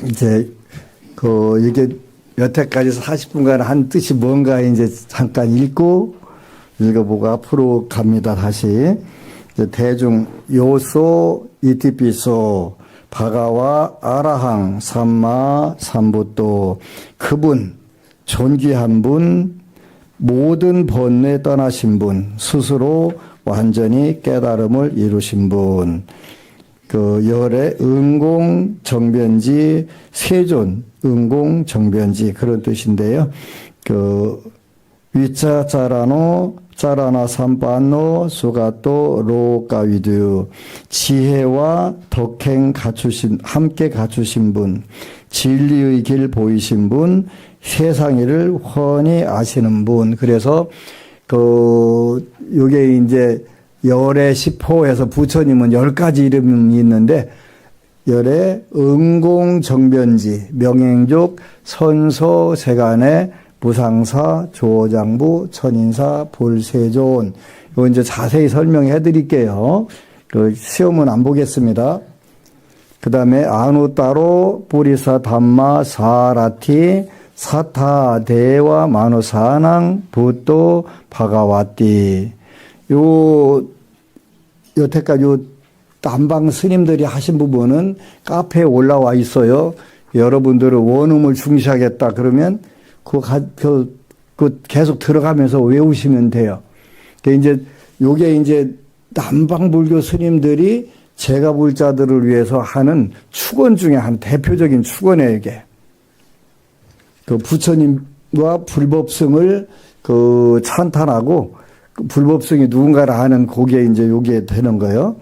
이제 이게 여태까지 40분간 한 뜻이 뭔가 이제 잠깐 읽어보고 앞으로 갑니다. 다시. 이제 대중 요소 이티피소 바가와 아라항 삼마 삼부또 그분 존귀한 분 모든 번뇌 떠나신 분 스스로 완전히 깨달음을 이루신 분 열의 응공정변지 세존 응공정변지 그런 뜻인데요. 위자 짜라나 삼반노 수가또 로가위드 지혜와 덕행 함께 갖추신 분 진리의 길 보이신 분 세상일을 훤히 아시는 분 그래서 요게 이제 열의 10호에서 부처님은 10가지 이름이 있는데 열의 응공정변지 명행족 선서세간의 무상사 조장부 천인사 볼세존 이거 이제 자세히 설명해 드릴게요. 시험은 안 보겠습니다. 그 다음에 아누따로 뿌리사 담마 사라티 사타 대와 마누사낭 부또 바가와띠 여태까지 남방 스님들이 하신 부분은 카페에 올라와 있어요. 여러분들은 원음을 중시하겠다 그러면 그 계속 들어가면서 외우시면 돼요. 요게 이제 남방불교 스님들이 제가불자들을 위해서 하는 축원 중에 한 대표적인 축원이에요, 이게. 부처님과 불법성을 찬탄하고 불법성이 누군가를 아는 그게 이제 요게 되는 거예요.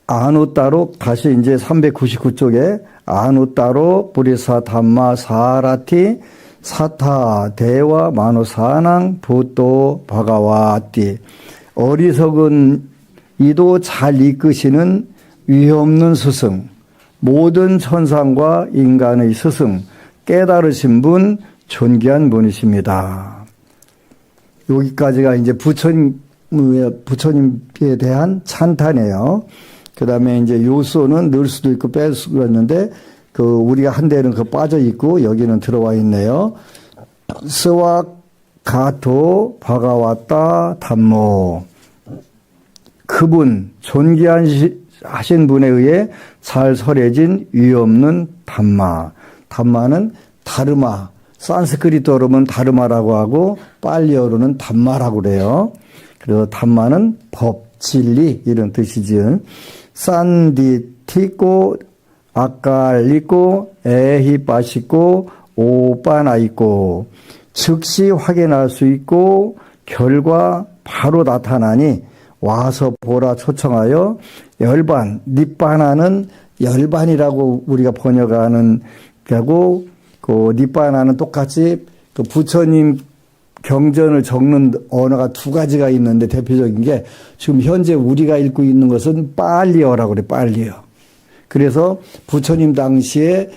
아누따로 다시 이제 399쪽에 아누따로 뿌리사 담마 사라티 사타 대와 마누사낭 부또 바가와띠 어리석은 이도 잘 이끄시는 위없는 스승 모든 천상과 인간의 스승 깨달으신 분 존귀한 분이십니다. 여기까지가 이제 부처님에 대한 찬탄이에요. 그 다음에 이제 요소는 넣을 수도 있고 뺄 수도 있는데, 우리가 한 데는 빠져 있고, 여기는 들어와 있네요. 스와 가토 바가왔다 담모. 그분, 존귀하신 분에 의해 잘 설해진 위없는 담마. 담마는 다르마. 산스크리트어로는 다르마라고 하고, 빨리어로는 담마라고 그래요. 그래서 담마는 법, 진리, 이런 뜻이지요. 산디티고, 아깔리고, 에히빠시고, 오빠나있고, 즉시 확인할 수 있고, 결과 바로 나타나니, 와서 보라 초청하여, 열반, 니빠나는 열반이라고 우리가 번역하는 거고, 니빠나는 똑같이 부처님 경전을 적는 언어가 두 가지가 있는데 대표적인 게 지금 현재 우리가 읽고 있는 것은 빨리어라고 그래, 빨리어. 그래서 부처님 당시에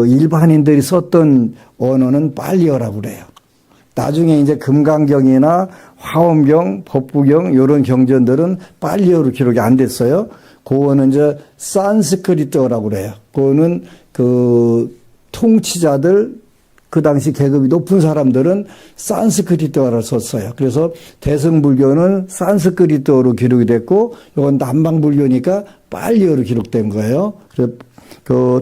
일반인들이 썼던 언어는 빨리어라고 그래요. 나중에 이제 금강경이나 화엄경, 법구경 이런 경전들은 빨리어로 기록이 안 됐어요. 그거는 이제 산스크리트어라고 그래요. 그거는 통치자들 그 당시 계급이 높은 사람들은 산스크리트어를 썼어요. 그래서 대승불교는 산스크리트어로 기록이 됐고, 이건 남방불교니까 빨리어로 기록된 거예요. 그래서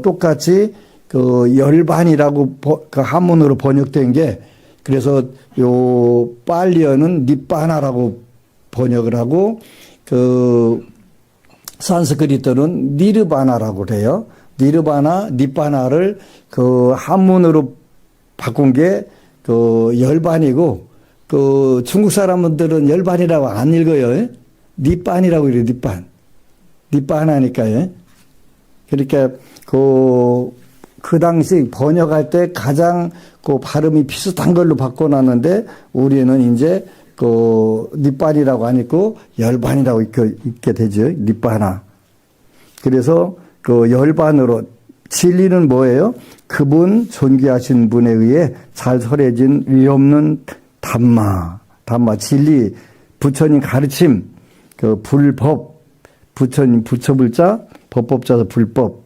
똑같이 열반이라고 한문으로 번역된 게, 그래서 요 빨리어는 니빠나라고 번역을 하고, 산스크리트어는 니르바나라고 그래요. 니르바나, 니빠나를 한문으로 바꾼 게 열반이고, 중국 사람들은 열반이라고 안 읽어요. 니빤이라고 그래요, 니빤. 니빠나니까요. 그러니까 그 당시 번역할 때 가장 발음이 비슷한 걸로 바꿔놨는데, 우리는 이제 니빤이라고 안 읽고 열반이라고 읽게 되죠. 니빠나. 그래서 열반으로 진리는 뭐예요? 그분 존귀하신 분에 의해 잘 설해진 위없는 담마, 진리, 부처님 가르침, 불법, 부처님 부처불자, 법법자서 불법,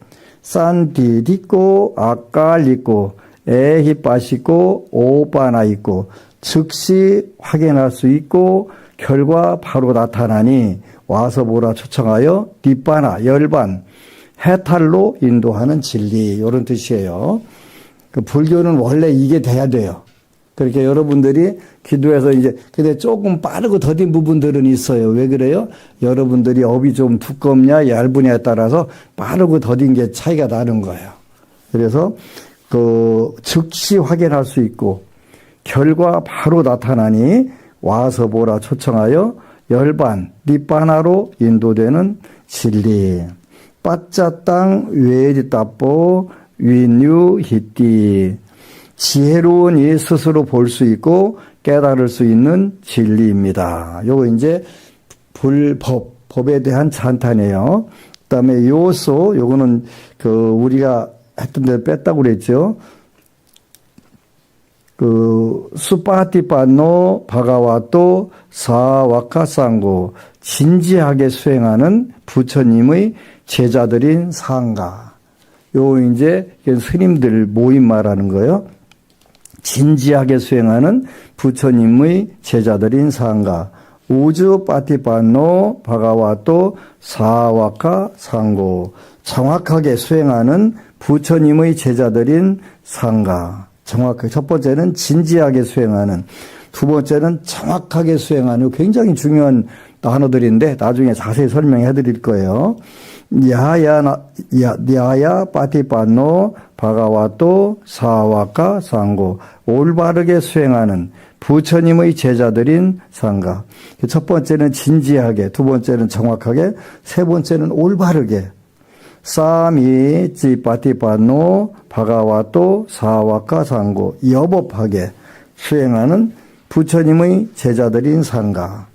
산디디꼬 아깔리꼬 에히빠시꼬 오빠나 있고 즉시 확인할 수 있고 결과 바로 나타나니 와서 보라 초청하여 뒷바나 열반 해탈로 인도하는 진리 이런 뜻이에요. 그 불교는 원래 이게 돼야 돼요. 그렇게 여러분들이 기도해서 이제 근데 조금 빠르고 더딘 부분들은 있어요. 왜 그래요? 여러분들이 업이 좀 두껍냐 얇으냐에 따라서 빠르고 더딘 게 차이가 나는 거예요. 그래서 그 즉시 확인할 수 있고 결과 바로 나타나니 와서 보라 초청하여 열반 뒷바나로 인도되는 진리. 빠짜 땅 외리 따뽀 위뉴 히띠. 지혜로운 이 스스로 볼 수 있고 깨달을 수 있는 진리입니다. 요거 이제 법에 대한 찬탄이에요. 그다음에 요소, 요거는 그 우리가 했던 데 뺐다고 그랬죠. 그 수파티파노 바가와토 사와카상고 진지하게 수행하는 부처님의 제자들인 상가. 요 이제 스님들 모임 말하는 거예요. 진지하게 수행하는 부처님의 제자들인 상가. 우주 파티파노 바가와토 사와카 상고. 정확하게 수행하는 부처님의 제자들인 상가. 정확하게. 첫 번째는 진지하게 수행하는, 두 번째는 정확하게 수행하는 굉장히 중요한 단어들인데 나중에 자세히 설명해 드릴 거예요. 야야 파티파노 바가와토 사와카 상고. 올바르게 수행하는 부처님의 제자들인 상가. 첫 번째는 진지하게, 두 번째는 정확하게, 세 번째는 올바르게. 사미치 파티파노 바가와토 사와카 상고. 여법하게 수행하는 부처님의 제자들인 상가.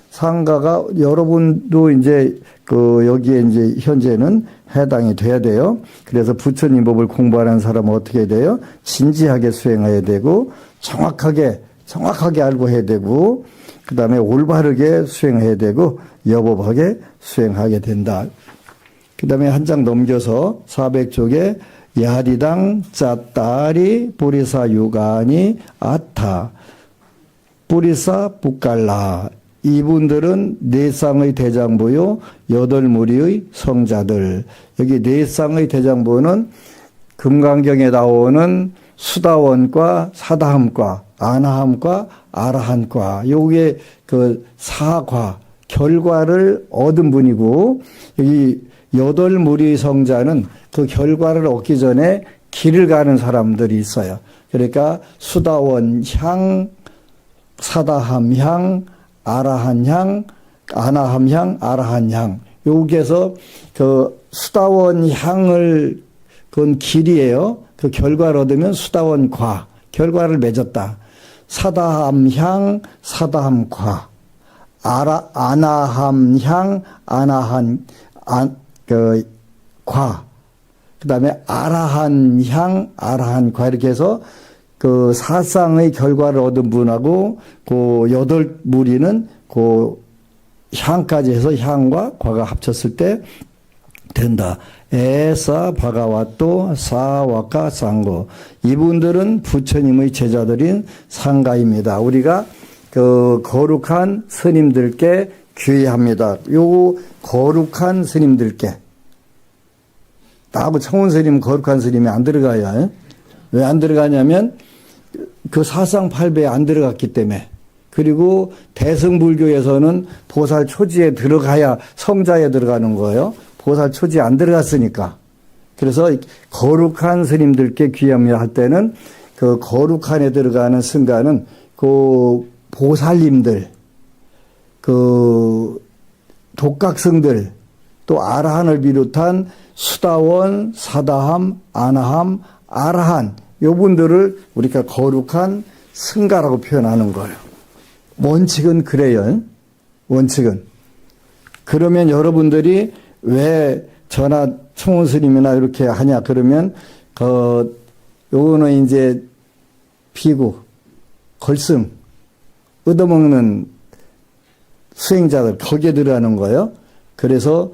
상가가 여러분도 이제 그 여기에 이제 현재는 해당이 돼야 돼요. 그래서 부처님 법을 공부하는 사람은 어떻게 돼요? 진지하게 수행해야 되고 정확하게 알고 해야 되고 그다음에 올바르게 수행해야 되고 여법하게 수행하게 된다. 그다음에 한 장 넘겨서 400쪽에 야리당 짜따리 뿌리사 유가니 아타 뿌리사 북갈라. 이분들은 네 쌍의 대장부요, 여덟 무리의 성자들. 여기 네 쌍의 대장부는 금강경에 나오는 수다원과 사다함과 아나함과 아라한과 요게 그 사과 결과를 얻은 분이고 여기 여덟 무리의 성자는 그 결과를 얻기 전에 길을 가는 사람들이 있어요. 그러니까 수다원 향, 사다함 향, 아라한 향, 아나함 향, 아라한 향. 여기에서 그 수다원 향을 그건 길이에요. 그 결과를 얻으면 수다원 과 결과를 맺었다. 사다함 향, 사다함 과. 아나함 향, 아나한 과. 그다음에 아라한 향, 아라한 과 이렇게 해서 그 사상의 결과를 얻은 분하고 그 여덟 무리는 그 향까지 해서 향과 과가 합쳤을 때 된다. 에사 바가와토 사와카 상고. 이분들은 부처님의 제자들인 상가입니다. 우리가 그 거룩한 스님들께 귀의합니다. 요 거룩한 스님들께. 나하고 청원 스님 거룩한 스님이 안 들어가요. 왜 안 들어가냐면 그 사상 8배에 안 들어갔기 때문에. 그리고 대승불교에서는 보살 초지에 들어가야 성자에 들어가는 거예요. 보살 초지에 안 들어갔으니까. 그래서 거룩한 스님들께 귀함이라 할 때는 그 거룩한에 들어가는 승가는 그 보살님들, 그 독각승들, 또 아라한을 비롯한 수다원, 사다함, 아나함, 아라한 요 분들을 우리가 거룩한 승가라고 표현하는 거예요. 원칙은 그래요. 원칙은. 그러면 여러분들이 왜 저나 총원 스님이나 이렇게 하냐 그러면 요거는 이제 비구, 걸승, 얻어먹는 수행자들 거기에 들어가는 거예요. 그래서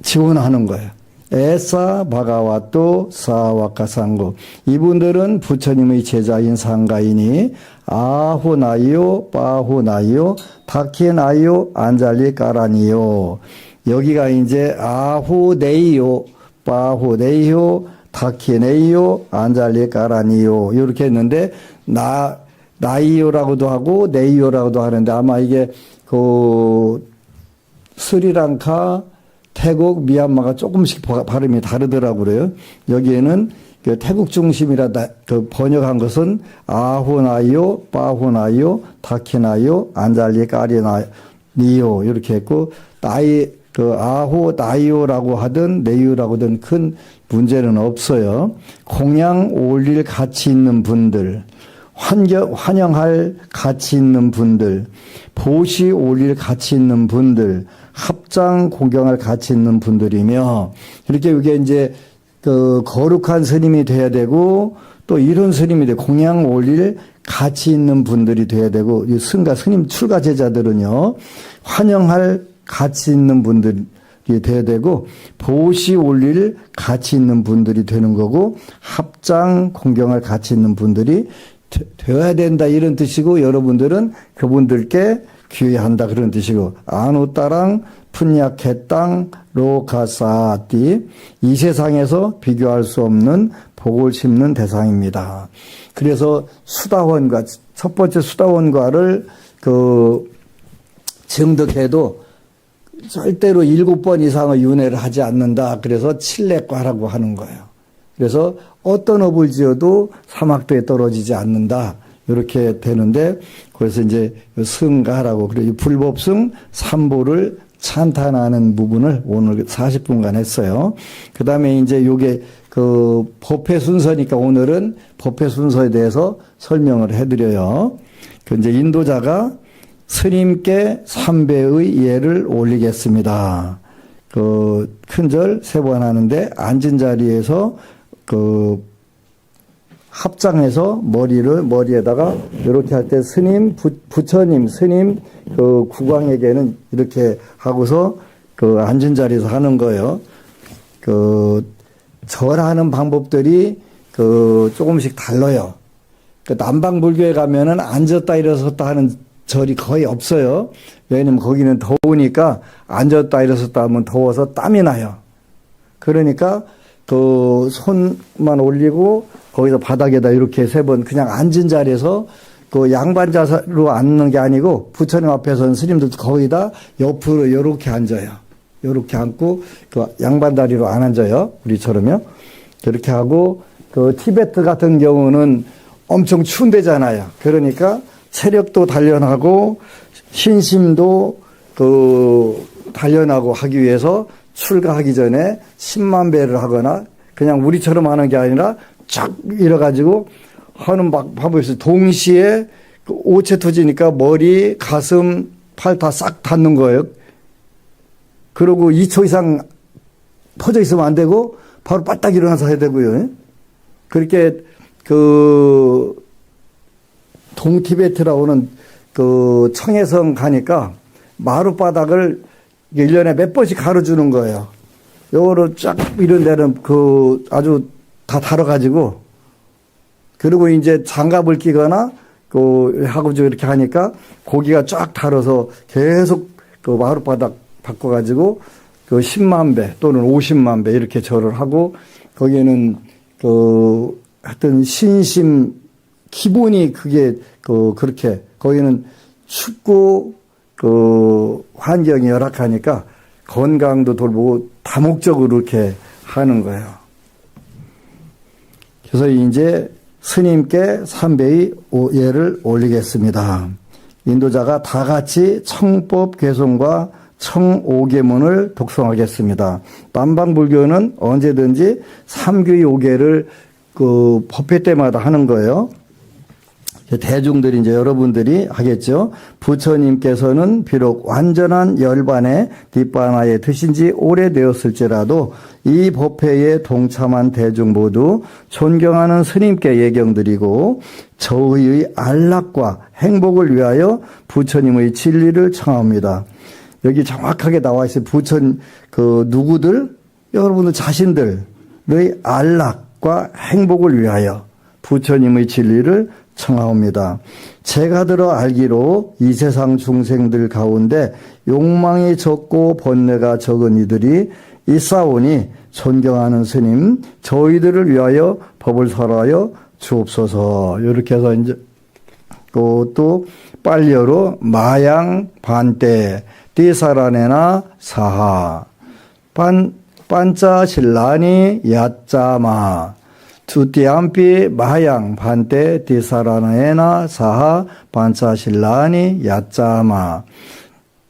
지원하는 거예요. 에사 바가와또 사와카상고. 이분들은 부처님의 제자인 상가이니 아호나이요 빠호나이요 다케나이요 안잘리 까라니요. 여기가 이제 아호네이요 빠호네이요 다케네이요 안잘리 까라니요 이렇게 했는데 나이요라고도 하고 네이요라고도 하는데 아마 이게 그 스리랑카 태국, 미얀마가 조금씩 발음이 다르더라고요. 그래요. 여기에는 그 태국 중심이라 그 번역한 것은 아호나이요, 빠호나이요, 다키나이요, 안잘리 까리나이요 이렇게 했고 그 아호나이요라고 하든 네이요라고 하든 큰 문제는 없어요. 공양 올릴 가치 있는 분들, 환영할 가치 있는 분들, 보시 올릴 가치 있는 분들, 합장 공경할 가치 있는 분들이며 이렇게 이게 이제 그 거룩한 스님이 돼야 되고 또 이런 스님이 돼 공양 올릴 가치 있는 분들이 돼야 되고 이 승가 스님 출가 제자들은요 환영할 가치 있는 분들이 돼야 되고 보시 올릴 가치 있는 분들이 되는 거고 합장 공경할 가치 있는 분들이 되어야 된다 이런 뜻이고 여러분들은 그분들께 귀의한다 그런 뜻이고 아누따랑 푼야켓땅 로카사띠 이 세상에서 비교할 수 없는 복을 심는 대상입니다. 그래서 수다원과 첫 번째 수다원과를 그 증득해도 절대로 7번 이상의 윤회를 하지 않는다. 그래서 칠례과라고 하는 거예요. 그래서 어떤 업을 지어도 사막도에 떨어지지 않는다. 이렇게 되는데, 그래서 이제 승가라고, 그리고 불법승 3보를 찬탄하는 부분을 오늘 40분간 했어요. 그 다음에 이제 요게 그 법회 순서니까 오늘은 법회 순서에 대해서 설명을 해드려요. 그 이제 인도자가 스님께 3배의 예를 올리겠습니다. 그 큰절 3번 하는데 앉은 자리에서 그 합장해서 머리에다가 이렇게 할 때 스님, 부처님, 스님, 그 국왕에게는 이렇게 하고서 그 앉은 자리에서 하는 거예요. 그 절하는 방법들이 그 조금씩 달라요. 그 남방불교에 가면은 앉았다 일어섰다 하는 절이 거의 없어요. 왜냐면 거기는 더우니까 앉았다 일어섰다 하면 더워서 땀이 나요. 그러니까 그 손만 올리고 거기서 바닥에다 이렇게 3번 그냥 앉은 자리에서 그 양반 자세로 앉는 게 아니고 부처님 앞에서는 스님들도 거의 다 옆으로 이렇게 앉아요. 이렇게 앉고 그 양반 다리로 안 앉아요. 우리처럼요. 그렇게 하고 그 티베트 같은 경우는 엄청 추운 데잖아요. 그러니까 체력도 단련하고 신심도 그 단련하고 하기 위해서 출가하기 전에 10만 배를 하거나 그냥 우리처럼 하는 게 아니라 쫙 이래가지고 하는 방법이 있어요. 동시에 그 오체투지니까 머리, 가슴, 팔 다 싹 닿는 거예요. 그리고 2초 이상 퍼져 있으면 안 되고 바로 빠딱 일어나서 해야 되고요. 그렇게 그 동티베트라고는 그 청해성 가니까 마룻바닥을 1년에 몇 번씩 가로주는 거예요. 요거를 쫙 이런 데는 그 아주 다 달아가지고 그리고 이제 장갑을 끼거나 그 하고 이렇게 하니까 고기가 쫙 달아서 계속 그 마룻바닥 바꿔가지고 그 10만 배 또는 50만 배 이렇게 절을 하고 거기에는 그 하여튼 신심 기본이 그게 그 그렇게 거기는 춥고 그 환경이 열악하니까 건강도 돌보고 다목적으로 이렇게 하는 거예요. 그래서 이제 스님께 3배의 예를 올리겠습니다. 인도자가 다 같이 청법 개송과 청오계문을 독송하겠습니다. 남방불교는 언제든지 3규의 5계를 그 법회 때마다 하는 거예요. 대중들이 이제 여러분들이 하겠죠. 부처님께서는 비록 완전한 열반의 뒷바나에 드신 지 오래되었을지라도 이 법회에 동참한 대중 모두 존경하는 스님께 예경드리고 저희의 안락과 행복을 위하여 부처님의 진리를 청합니다. 여기 정확하게 나와 있어요. 부처님, 누구들? 여러분들 자신들의 안락과 행복을 위하여 부처님의 진리를 청하옵니다. 제가 들어 알기로 이 세상 중생들 가운데 욕망이 적고 번뇌가 적은 이들이 있사오니 존경하는 스님, 저희들을 위하여 법을 설하여 주옵소서. 이렇게 해서 이제 또 빨리어로 마양 반대 띠사라네나 사하 반짜 신라니 야짜마 투띠암피 마양 반대 띠사라네나 사하 반짜 신라니 야짜마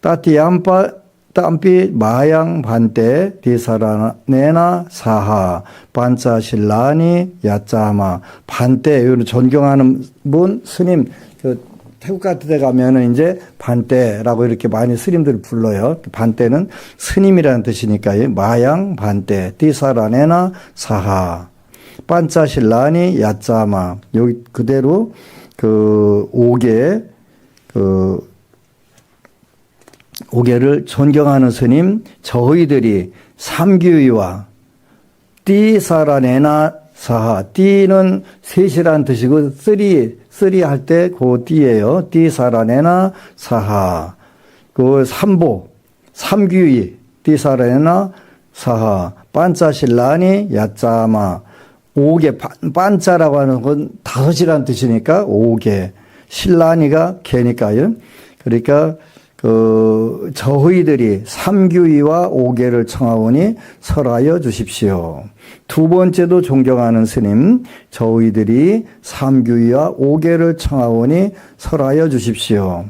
따띠암피 마양 반대 디사라네나 사하 반짜 신라니 야짜마 반대. 이런 존경하는 분 스님, 태국 같은 데 가면은 이제 반대라고 이렇게 많이 스님들을 불러요. 반대는 스님이라는 뜻이니까요. 마양 반대 디사라네나 사하 반짜 신라니 야짜마. 여기 그대로 오계를 존경하는 스님, 저희들이 삼규위와 띠사라네나 사하, 띠는 셋이라는 뜻이고 쓰리 할 때 그 띠예요. 띠사라네나 사하, 삼규위 띠사라네나 사하 반짜신라니 야짜마. 5개 반짜라고 하는 건 5이라는 뜻이니까 5개, 신라니가 개니까요. 그러니까 저희들이 삼규위와 5개를 청하오니 설하여 주십시오. 두 번째도 존경하는 스님, 저희들이 삼규위와 5개를 청하오니 설하여 주십시오.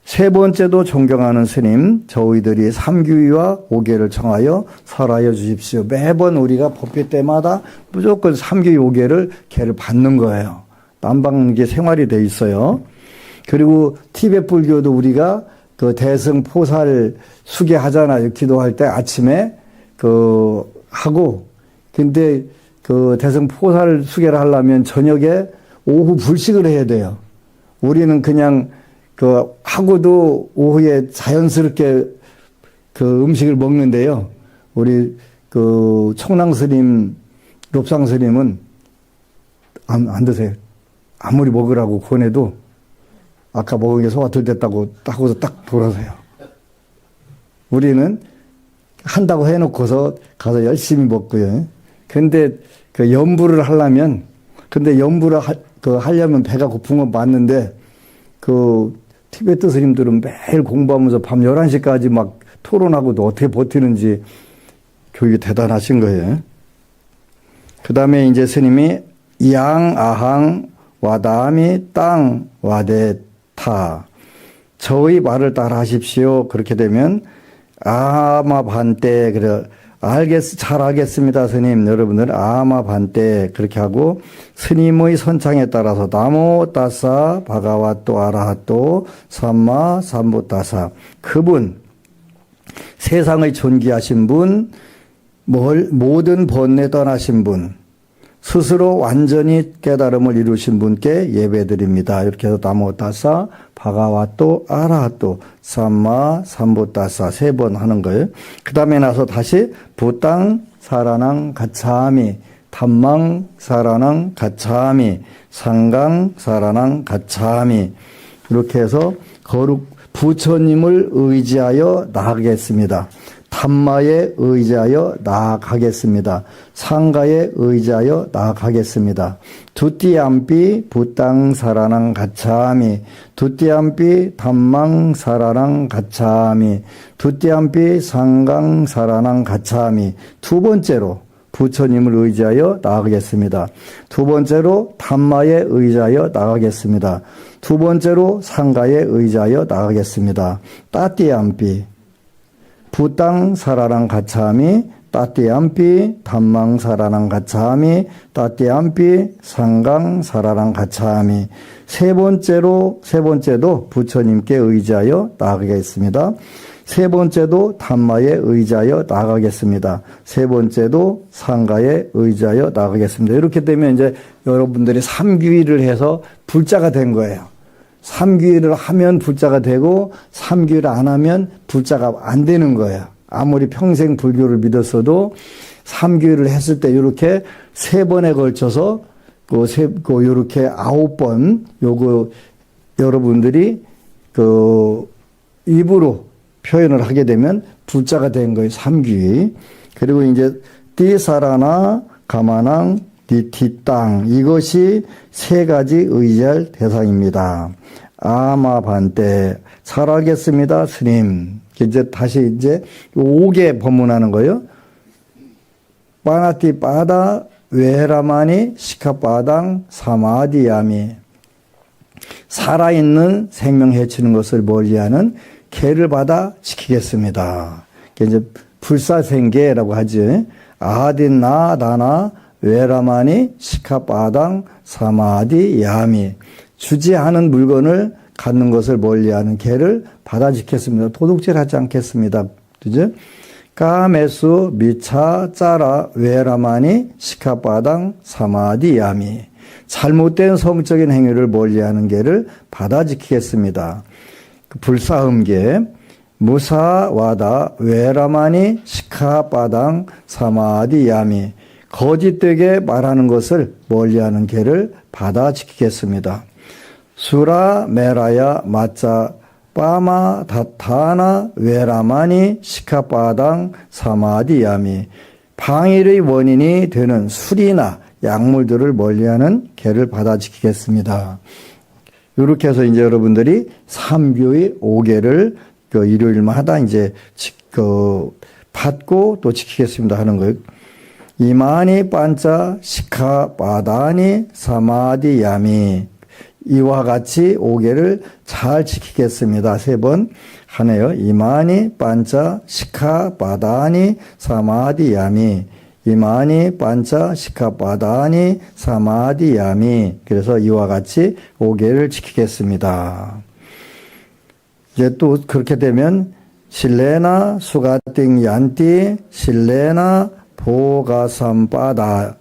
세 번째도 존경하는 스님, 저희들이 삼규위와 5개를 청하여 설하여 주십시오. 매번 우리가 법회 때마다 무조건 삼규위 5개를 개를 받는 거예요. 남방계 생활이 돼 있어요. 그리고 티베트 불교도 우리가 대승포살 수계 하잖아요. 기도할 때 아침에 하고, 근데 대승포살 수계를 하려면 저녁에 오후 불식을 해야 돼요. 우리는 그냥 하고도 오후에 자연스럽게 음식을 먹는데요. 우리 청랑 스님, 롭상 스님은 안 드세요. 아무리 먹으라고 권해도 아까 먹은 게 소화 덜 됐다고 하고서 딱 돌아서요. 우리는 한다고 해놓고서 가서 열심히 먹고요. 근데 연부를 하려면, 하려면 배가 고픈 건 맞는데, 티베트 스님들은 매일 공부하면서 밤 11시까지 막 토론하고도 어떻게 버티는지 교육이 대단하신 거예요. 그 다음에 이제 스님이 양, 아항, 와다미, 땅, 와데타. 저의 말을 따라 하십시오. 그렇게 되면, 아마 반대, 잘 알겠습니다, 스님. 여러분들, 아마 반대. 그렇게 하고, 스님의 선창에 따라서, 나모 따사, 바가와또 아라하또, 삼마, 삼보따사. 그분, 세상의 존귀하신 분, 모든 번뇌 떠나신 분, 스스로 완전히 깨달음을 이루신 분께 예배드립니다. 이렇게 해서 나모 따사, 바가와또 아라하또, 삼마, 삼보따사 3번 하는 거예요. 그 다음에 나서 다시 부땅 사라낭 가차미, 담망 사라낭 가차미, 상강 사라낭 가차미. 이렇게 해서 부처님을 의지하여 나아가겠습니다. 담마에 의지하여 나아가겠습니다. 상가에 의지하여 나아가겠습니다. 두띠암비 부땅 사라낭 가차미, 두띠암비 담망 사라낭 가차미, 두띠암비 상강 사라낭 가차미. 두 번째로 부처님을 의지하여 나아가겠습니다. 두 번째로 담마에 의지하여 나아가겠습니다. 두 번째로 상가에 의지하여 나아가겠습니다. 따띠암비 부땅 사라랑 가차미, 따띠암피 담망 사라랑 가차미, 따띠암피 상강 사라랑 가차미. 세 번째도 부처님께 의지하여 나아가겠습니다. 세 번째도 담마에 의지하여 나아가겠습니다. 세 번째도 상가에 의지하여 나아가겠습니다. 이렇게 되면 이제 여러분들이 삼규위를 해서 불자가 된 거예요. 삼귀를 하면 불자가 되고 삼귀를 안 하면 불자가 안 되는 거예요. 아무리 평생 불교를 믿었어도 삼귀를 했을 때 이렇게 3번에 걸쳐서 요렇게 9번 요거 여러분들이 입으로 표현을 하게 되면 불자가 된 거예요. 삼귀. 그리고 이제 띠사라나 가마낭 디땅 이것이 3가지 의지할 대상입니다. 아마반때 잘 알겠습니다, 스님. 이제 다시 이제 5개 법문하는 거예요. 빠나띠 빠다 외라마니 시카빠당 사마디야미 살아있는 생명 해치는 것을 멀리하는 계를 받아 지키겠습니다. 이제 불사생계라고 하지. 아딘나 다나 외라마니 시카빠당 사마디야미 주지하는 물건을 갖는 것을 멀리하는 계를 받아 지켰습니다. 도둑질하지 않겠습니다. 그죠? 까메수 미차 짜라 외라마니 시카빠당 사마디야미 잘못된 성적인 행위를 멀리하는 계를 받아 지키겠습니다. 불사음계 무사와다 외라마니 시카빠당 사마디야미 거짓되게 말하는 것을 멀리하는 계를 받아 지키겠습니다. 수라 메라야 마짜 빠마 다타나 외라마니 시카빠당 사마디야미 방일의 원인이 되는 술이나 약물들을 멀리하는 계를 받아 지키겠습니다. 이렇게 해서 이제 여러분들이 삼교의 5개를 일요일마다 이제 받고 또 지키겠습니다 하는 거예요. 이마니 반자 시카빠다니 사마디야미 이와 같이 5개를 잘 지키겠습니다. 3번 하네요. 이마니 반자 시카빠다니 사마디야미 이마니 반자 시카빠다니 사마디야미 그래서 이와 같이 5개를 지키겠습니다. 이제 또 그렇게 되면 실레나 수가띵 얀띠 실레나 보가삼빠다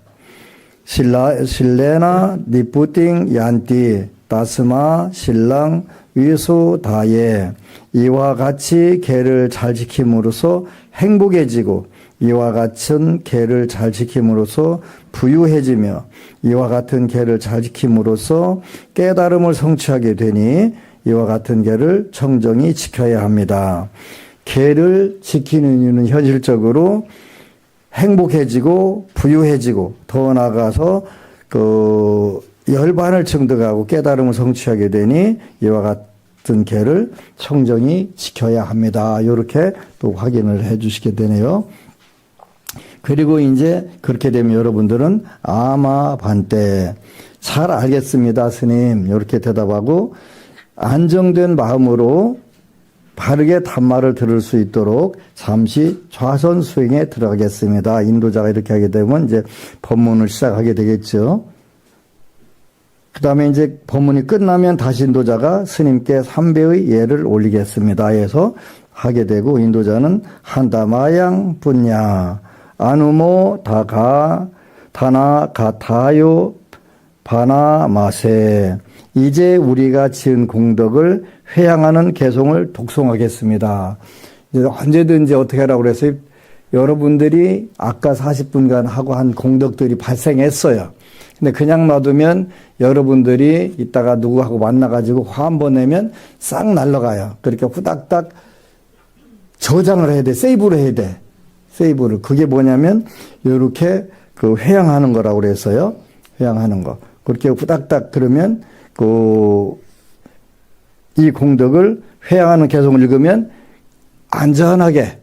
실레나 니뿌띵 얀띠 다스마 신랑 위소다예 이와 같이 계를 잘 지킴으로써 행복해지고 이와 같은 계를 잘 지킴으로써 부유해지며 이와 같은 계를 잘 지킴으로써 깨달음을 성취하게 되니 이와 같은 계를 청정히 지켜야 합니다. 계를 지키는 이유는 현실적으로 행복해지고 부유해지고 더 나아가서 열반을 증득하고 깨달음을 성취하게 되니 이와 같은 계를 청정히 지켜야 합니다. 이렇게 또 확인을 해 주시게 되네요. 그리고 이제 그렇게 되면 여러분들은 아마 반때 잘 알겠습니다, 스님. 이렇게 대답하고 안정된 마음으로 바르게 단말을 들을 수 있도록 잠시 좌선 수행에 들어가겠습니다. 인도자가 이렇게 하게 되면 이제 법문을 시작하게 되겠죠. 그 다음에 이제 법문이 끝나면 다시 인도자가 스님께 3배의 예를 올리겠습니다 해서 하게 되고 인도자는 한다마양 분야 아누모 다가 다나 가타요 바나마세 이제 우리가 지은 공덕을 회양하는 개송을 독송하겠습니다. 이제 언제든지 어떻게 하라고 그래서 여러분들이 아까 40분간 하고 한 공덕들이 발생했어요. 근데 그냥 놔두면 여러분들이 이따가 누구하고 만나가지고 화 한 번 내면 싹 날라가요. 그러니까 후닥닥 저장을 해야 돼. 세이브를 해야 돼. 세이브를. 그게 뭐냐면 이렇게 회양하는 거라고 그래서요. 회양하는 거. 그렇게 후닥닥 그러면 이 공덕을 회양하는 개송을 읽으면 안전하게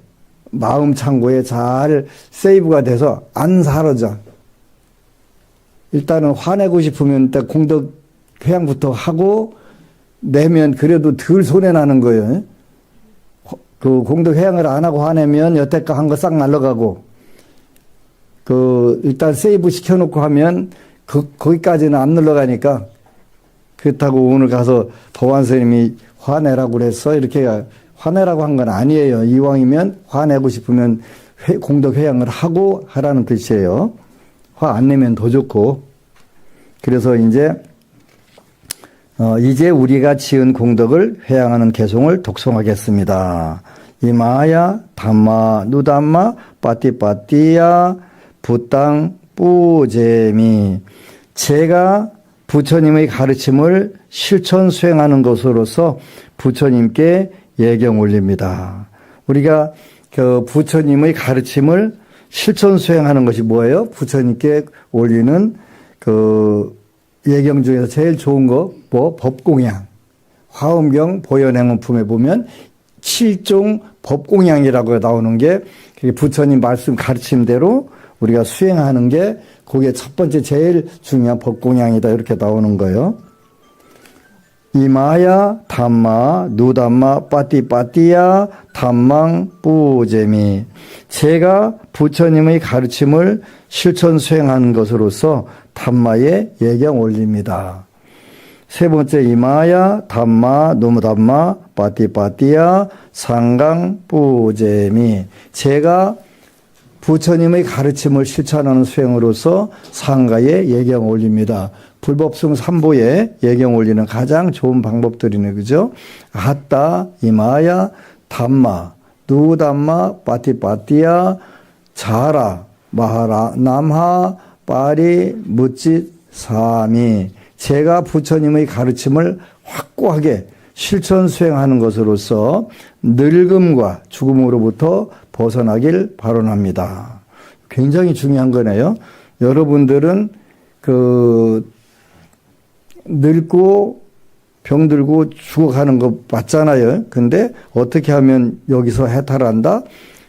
마음 창고에 잘 세이브가 돼서 안 사라져. 일단은 화내고 싶으면 일단 공덕 회양부터 하고 내면 그래도 덜 손해나는 거예요. 그 공덕 회양을 안 하고 화내면 여태껏 한 거 싹 날라가고 일단 세이브 시켜놓고 하면 거기까지는 안 눌러가니까 그렇다고 오늘 가서 법안 스님이 화내라고 그랬어 이렇게 화내라고 한 건 아니에요. 이왕이면 화내고 싶으면 공덕 회양을 하고 하라는 뜻이에요. 화 안 내면 더 좋고. 그래서 이제 이제 우리가 지은 공덕을 회양하는 개송을 독송하겠습니다. 이마야 담마 누담마 빠띠빠띠야 부땅 뿌제미. 제가 부처님의 가르침을 실천 수행하는 것으로서 부처님께 예경 올립니다. 우리가 그 부처님의 가르침을 실천 수행하는 것이 뭐예요? 부처님께 올리는 그 예경 중에서 제일 좋은 거 법공양. 화엄경 보현행문품에 보면 7종 법공양이라고 나오는 게 부처님 말씀 가르침대로 우리가 수행하는 게 그게 첫 번째 제일 중요한 법공양이다 이렇게 나오는 거예요. 이마야 담마 누담마 빠띠빠띠야 담망 뿌제미. 제가 부처님의 가르침을 실천 수행하는 것으로서 담마에 예경 올립니다. 세 번째 이마야 담마 누담마 빠띠빠띠야 상강 뿌제미. 제가 부처님의 가르침을 실천하는 수행으로서 상가에 예경 올립니다. 불법승 3보에 예경 올리는 가장 좋은 방법들이네, 그죠? 아따, 이마야, 담마, 누담마, 빠띠빠띠야, 자라, 마하라, 남하, 빠리, 묻짓, 사미. 제가 부처님의 가르침을 확고하게 실천 수행하는 것으로서 늙음과 죽음으로부터 벗어나길 바라옵니다. 굉장히 중요한 거네요. 여러분들은 늙고 병들고 죽어가는 거 맞잖아요. 근데 어떻게 하면 여기서 해탈한다?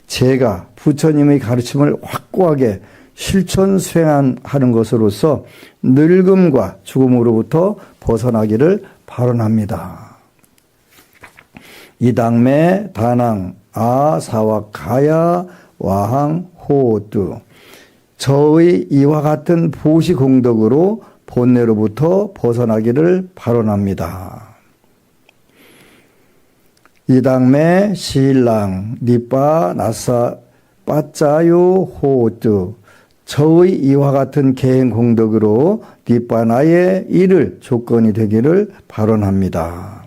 제가 부처님의 가르침을 확고하게 실천 수행하는 것으로서 늙음과 죽음으로부터 벗어나기를 바라옵니다. 이당매 다낭 아사와가야 와항 호뚜. 저의 이와 같은 보시 공덕으로 본래로부터 벗어나기를 바라옵니다. 이당매 신랑 니빠 나사 빠짜요 호뚜. 저의 이와 같은 개행 공덕으로 니빠나의 이를 조건이 되기를 바라옵니다.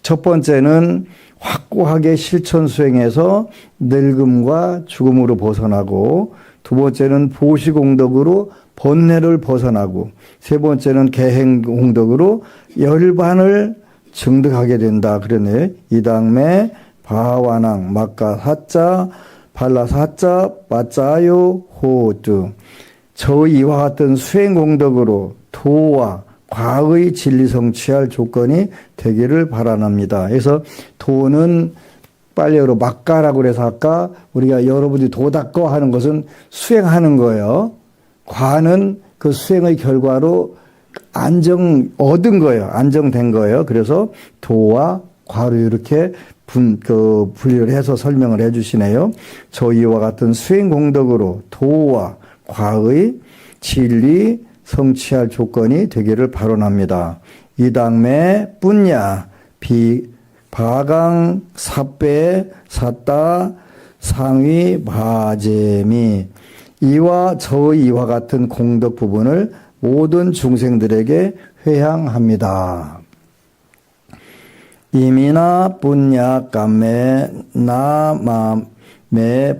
첫 번째는 확고하게 실천 수행해서 늙음과 죽음으로 벗어나고, 두 번째는 보시공덕으로 번뇌를 벗어나고, 세 번째는 개행공덕으로 열반을 증득하게 된다. 그러네. 이당매 바와낭 막가 사자 발라 사자 빠짜요 호뚜. 저 이와 같은 수행공덕으로 도와 과의 진리 성취할 조건이 되기를 바라옵니다. 그래서 도는 빨리어로 막가라고 그래서 아까 우리가 여러분들이 도닦고 하는 것은 수행하는 거예요. 과는 그 수행의 결과로 얻은 거예요. 안정된 거예요. 그래서 도와 과로 이렇게 분류를 해서 설명을 해 주시네요. 저희와 같은 수행 공덕으로 도와 과의 진리 성취할 조건이 되기를 바라옵니다. 이당매 뿐야 바강 사배 사따 상위 바제미. 이와 이와 같은 공덕 부분을 모든 중생들에게 회향합니다. 이미나 뿐야 까메 나마메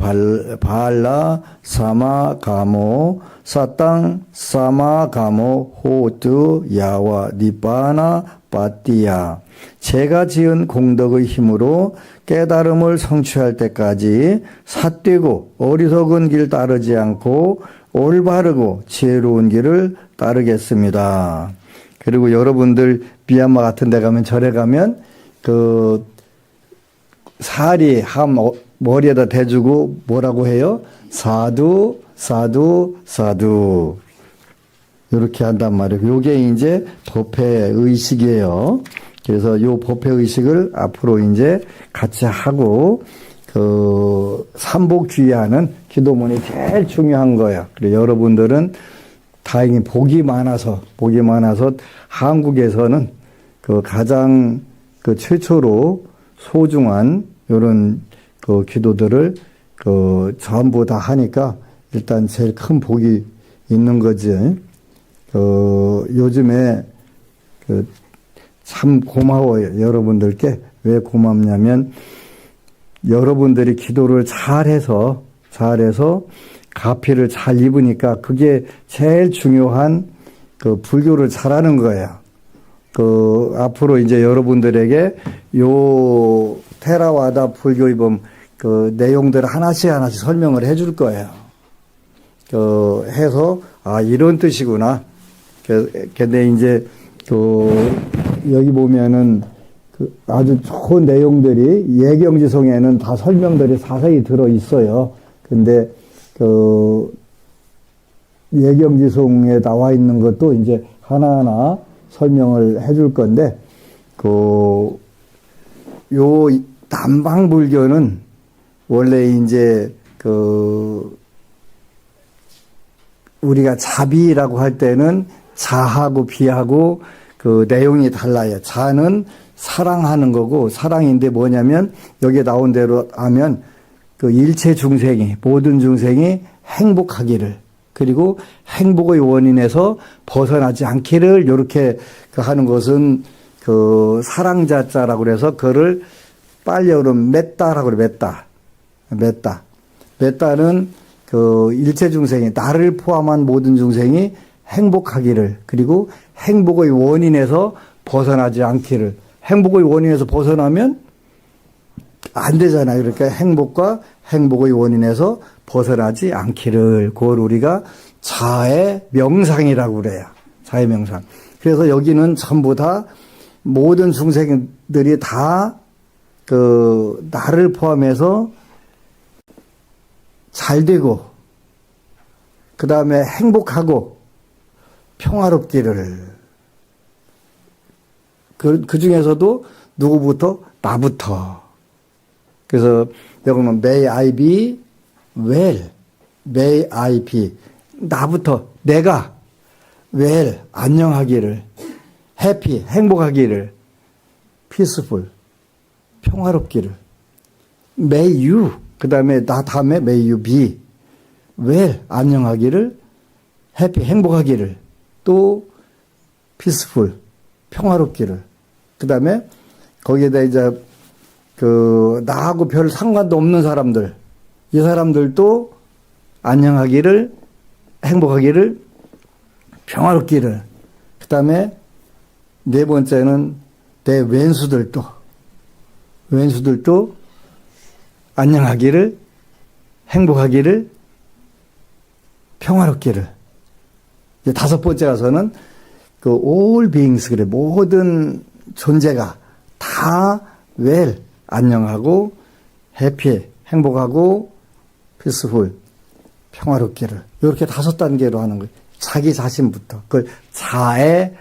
발라 사마 가모 사땅 사마 가모 호뚜 야와 니바나 빠띠야. 제가 지은 공덕의 힘으로 깨달음을 성취할 때까지 삿되고 어리석은 길 따르지 않고 올바르고 지혜로운 길을 따르겠습니다. 그리고 여러분들 미얀마 같은 데 가면 절에 가면 그 사리 함 머리에다 대주고 뭐라고 해요? 사두 사두 사두 이렇게 한단 말이에요. 요게 이제 법회 의식이에요. 그래서 요 법회 의식을 앞으로 이제 같이 하고 삼복주의하는 기도문이 제일 중요한 거예요. 그리고 여러분들은 다행히 복이 많아서 한국에서는 가장 최초로 소중한 이런 기도들을 전부 다 하니까 일단 제일 큰 복이 있는 거지. 요즘에 참 고마워요. 여러분들께. 왜 고맙냐면 여러분들이 기도를 잘해서 가피를 잘 입으니까 그게 제일 중요한 불교를 잘하는 거예요. 앞으로 이제 여러분들에게 요 테라와다 불교 입음 내용들 하나씩 설명을 해줄 거예요. 해서 이런 뜻이구나. 근데 이제 여기 보면은 아주 좋은 내용들이 예경지성에는 다 설명들이 자세히 들어 있어요. 근데 예경지성에 나와 있는 것도 이제 하나하나 설명을 해줄 건데 요 남방불교는 원래 이제 우리가 자비라고 할 때는 자하고 비하고 내용이 달라요. 자는 사랑하는 거고, 사랑인데 뭐냐면 여기에 나온 대로 하면 일체 중생이, 모든 중생이 행복하기를, 그리고 행복의 원인에서 벗어나지 않기를 이렇게 하는 것은 사랑자자라고 그래서 그를 빨리어로 맺다라고 그래. 맺다는 일체 중생이, 나를 포함한 모든 중생이 행복하기를, 그리고 행복의 원인에서 벗어나지 않기를. 행복의 원인에서 벗어나면 안 되잖아요. 그러니까 행복과 행복의 원인에서 벗어나지 않기를, 그걸 우리가 자의 명상이라고 그래요. 자의 명상. 그래서 여기는 전부 다 모든 중생들이 다 나를 포함해서 잘 되고, 그 다음에 행복하고 평화롭기를. 그 중에서도 누구부터? 나부터. 그래서 여기는 May I be well. May I be. 나부터, 내가 well, 안녕하기를. happy, 행복하기를. peaceful, 평화롭기를. May you. 그 다음에 나 다음에 may you be well, 안녕하기를. happy, 행복하기를. 또 peaceful, 평화롭기를. 그 다음에 거기에다 이제 나하고 별 상관도 없는 사람들, 이 사람들도 안녕하기를, 행복하기를, 평화롭기를. 그 다음에 네 번째는 내 왼수들도 안녕하기를, 행복하기를, 평화롭기를. 이제 다섯 번째 가서는 all beings, 그래. 모든 존재가 다 well, 안녕하고, happy, 행복하고, peaceful, 평화롭기를. 이렇게 다섯 단계로 하는 거예요. 자기 자신부터. 그걸 자의,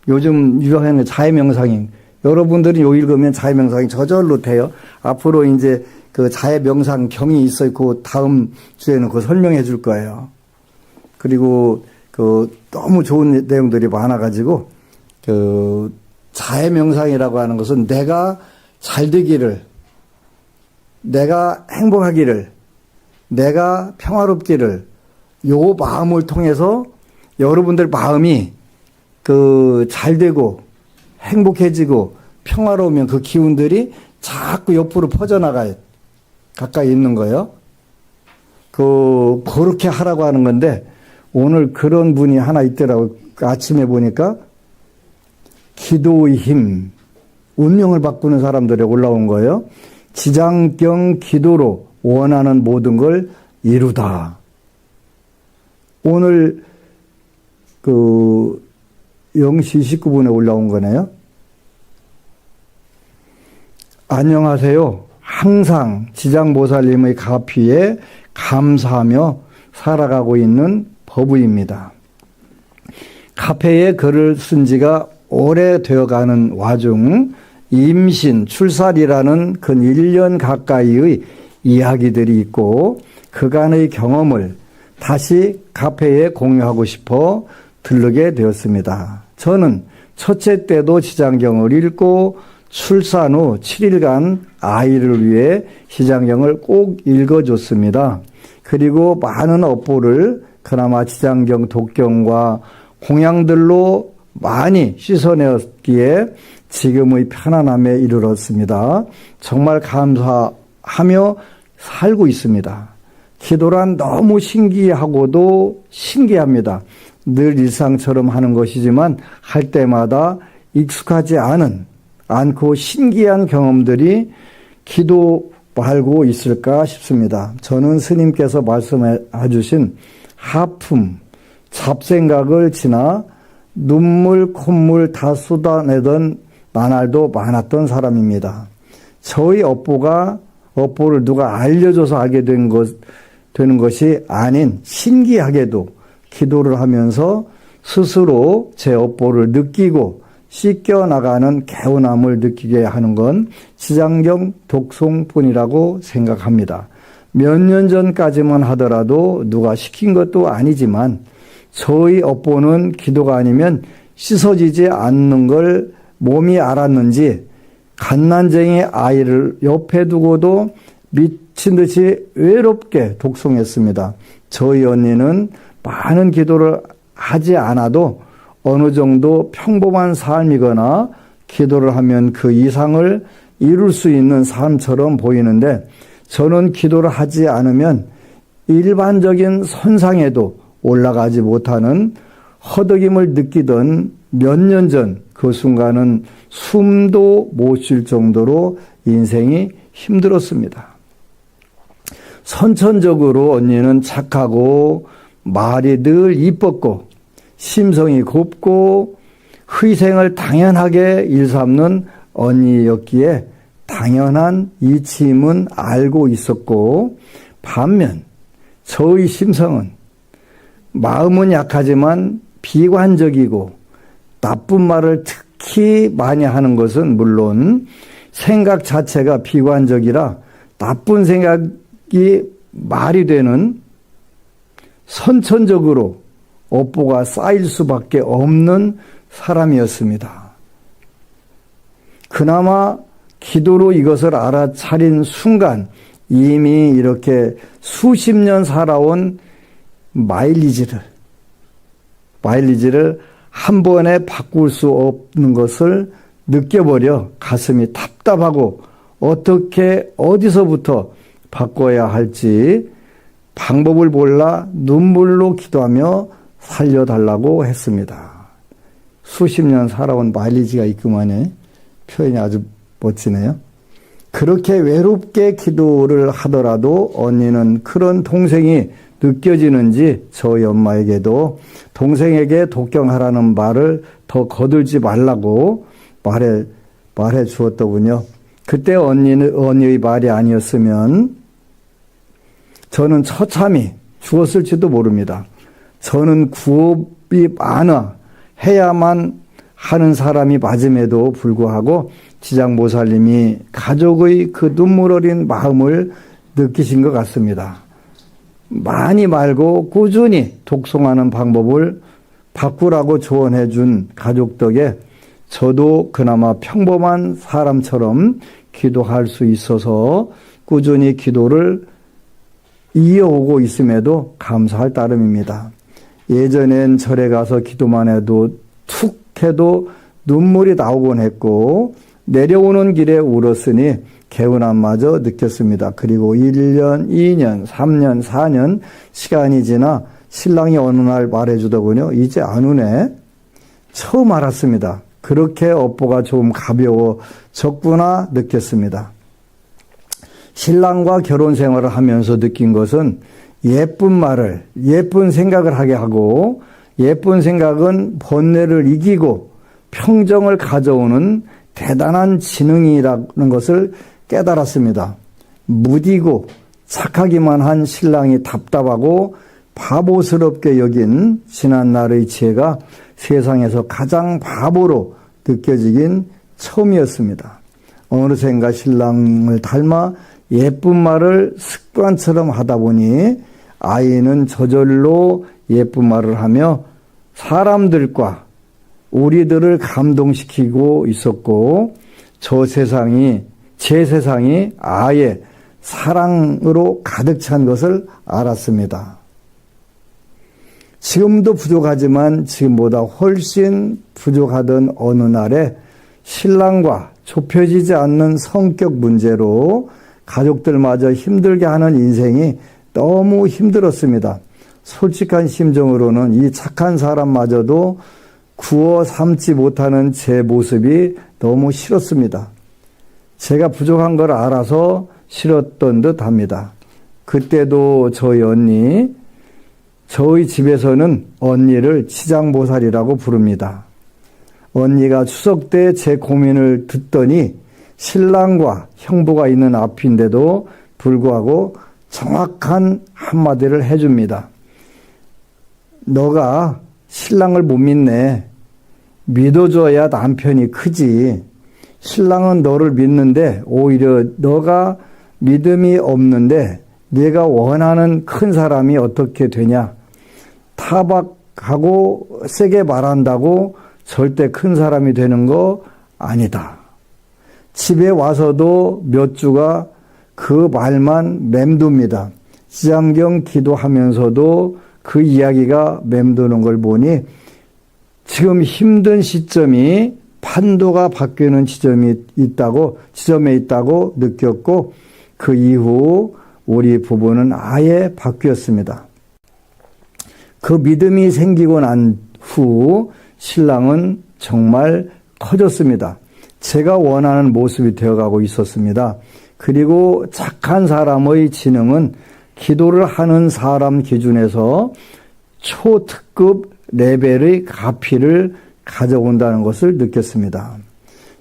요즘 유행하는 자의 명상인, 여러분들이 요 읽으면 자의 명상이 저절로 돼요. 앞으로 이제 자의 명상 경이 있어요. 그 다음 주에는 그거 설명해 줄 거예요. 그리고 너무 좋은 내용들이 많아가지고, 자의 명상이라고 하는 것은 내가 잘 되기를, 내가 행복하기를, 내가 평화롭기를, 요 마음을 통해서 여러분들 마음이 잘 되고, 행복해지고, 평화로우면 그 기운들이 자꾸 옆으로 퍼져나가요. 가까이 있는 거예요. 그렇게 하라고 하는 건데, 오늘 그런 분이 하나 있더라고. 아침에 보니까 기도의 힘, 운명을 바꾸는 사람들이 올라온 거예요. 지장경 기도로 원하는 모든 걸 이루다. 오늘 0시 29분에 올라온 거네요. 안녕하세요. 항상 지장보살님의 가피에 감사하며 살아가고 있는 법우입니다. 카페에 글을 쓴 지가 오래되어가는 와중 임신, 출산이라는 근 1년 가까이의 이야기들이 있고 그간의 경험을 다시 카페에 공유하고 싶어 들르게 되었습니다. 저는 첫째 때도 지장경을 읽고 출산 후 7일간 아이를 위해 지장경을 꼭 읽어줬습니다. 그리고 많은 업보를 그나마 지장경 독경과 공양들로 많이 씻어내었기에 지금의 편안함에 이르렀습니다. 정말 감사하며 살고 있습니다. 기도란 너무 신기하고도 신기합니다. 늘 일상처럼 하는 것이지만 할 때마다 익숙하지 않고 신기한 경험들이 기도 말고 있을까 싶습니다. 저는 스님께서 말씀해 주신 하품, 잡생각을 지나 눈물, 콧물 다 쏟아내던 나날도 많았던 사람입니다. 저희 업보를 누가 알려줘서 알게 되는 것이 아닌 신기하게도 기도를 하면서 스스로 제 업보를 느끼고 씻겨나가는 개운함을 느끼게 하는 건 지장경 독송뿐이라고 생각합니다. 몇 년 전까지만 하더라도 누가 시킨 것도 아니지만 저희 업보는 기도가 아니면 씻어지지 않는 걸 몸이 알았는지 갓난쟁이 아이를 옆에 두고도 미친 듯이 외롭게 독송했습니다. 저희 언니는 많은 기도를 하지 않아도 어느 정도 평범한 삶이거나 기도를 하면 그 이상을 이룰 수 있는 삶처럼 보이는데 저는 기도를 하지 않으면 일반적인 선상에도 올라가지 못하는 허덕임을 느끼던 몇 년 전 그 순간은 숨도 못 쉴 정도로 인생이 힘들었습니다. 선천적으로 언니는 착하고 말이 늘 이뻤고 심성이 곱고 희생을 당연하게 일삼는 언니였기에 당연한 이치임은 알고 있었고 반면 저의 심성은 마음은 약하지만 비관적이고 나쁜 말을 특히 많이 하는 것은 물론 생각 자체가 비관적이라 나쁜 생각이 말이 되는 선천적으로 업보가 쌓일 수밖에 없는 사람이었습니다. 그나마 기도로 이것을 알아차린 순간 이미 이렇게 수십 년 살아온 마일리지를 한 번에 바꿀 수 없는 것을 느껴버려 가슴이 답답하고 어디서부터 바꿔야 할지 방법을 몰라 눈물로 기도하며 살려달라고 했습니다. 수십 년 살아온 마일리지가 있구만요. 표현이 아주 멋지네요. 그렇게 외롭게 기도를 하더라도 언니는 그런 동생이 느껴지는지 저희 엄마에게도 동생에게 독경하라는 말을 더 거들지 말라고 말해 주었더군요. 그때 언니의 말이 아니었으면 저는 처참히 죽었을지도 모릅니다. 저는 구업이 많아 해야만 하는 사람이 맞음에도 불구하고 지장보살님이 가족의 그 눈물 어린 마음을 느끼신 것 같습니다. 많이 말고 꾸준히 독송하는 방법을 바꾸라고 조언해 준 가족 덕에 저도 그나마 평범한 사람처럼 기도할 수 있어서 꾸준히 기도를 이어오고 있음에도 감사할 따름입니다. 예전엔 절에 가서 기도만 해도 툭 해도 눈물이 나오곤 했고 내려오는 길에 울었으니 개운함마저 느꼈습니다. 그리고 1년, 2년, 3년, 4년 시간이 지나 신랑이 어느 날 말해주더군요. 이제 안 우네. 처음 알았습니다. 그렇게 업보가 좀 가벼워졌구나 느꼈습니다. 신랑과 결혼 생활을 하면서 느낀 것은 예쁜 생각을 하게 하고 예쁜 생각은 번뇌를 이기고 평정을 가져오는 대단한 지능이라는 것을 깨달았습니다. 무디고 착하기만 한 신랑이 답답하고 바보스럽게 여긴 지난날의 지혜가 세상에서 가장 바보로 느껴지긴 처음이었습니다. 어느샌가 신랑을 닮아 예쁜 말을 습관처럼 하다 보니 아이는 저절로 예쁜 말을 하며 사람들과 우리들을 감동시키고 있었고 제 세상이 아예 사랑으로 가득 찬 것을 알았습니다. 지금도 부족하지만 지금보다 훨씬 부족하던 어느 날에 신랑과 좁혀지지 않는 성격 문제로 가족들마저 힘들게 하는 인생이 너무 힘들었습니다. 솔직한 심정으로는 이 착한 사람마저도 구워 삶지 못하는 제 모습이 너무 싫었습니다. 제가 부족한 걸 알아서 싫었던 듯 합니다. 그때도 저희 집에서는 언니를 치장보살이라고 부릅니다. 언니가 추석 때 제 고민을 듣더니 신랑과 형부가 있는 앞인데도 불구하고 정확한 한마디를 해줍니다. 너가 신랑을 못 믿네. 믿어줘야 남편이 크지. 신랑은 너를 믿는데 오히려 너가 믿음이 없는데 네가 원하는 큰 사람이 어떻게 되냐. 타박하고 세게 말한다고 절대 큰 사람이 되는 거 아니다. 집에 와서도 몇 주가 그 말만 맴돕니다. 지장경 기도하면서도 그 이야기가 맴도는 걸 보니 지금 힘든 시점이 판도가 바뀌는 지점에 있다고 느꼈고 그 이후 우리 부부는 아예 바뀌었습니다. 그 믿음이 생기고 난 후 신랑은 정말 커졌습니다. 제가 원하는 모습이 되어가고 있었습니다. 그리고 착한 사람의 지능은 기도를 하는 사람 기준에서 초특급 레벨의 가피를 가져온다는 것을 느꼈습니다.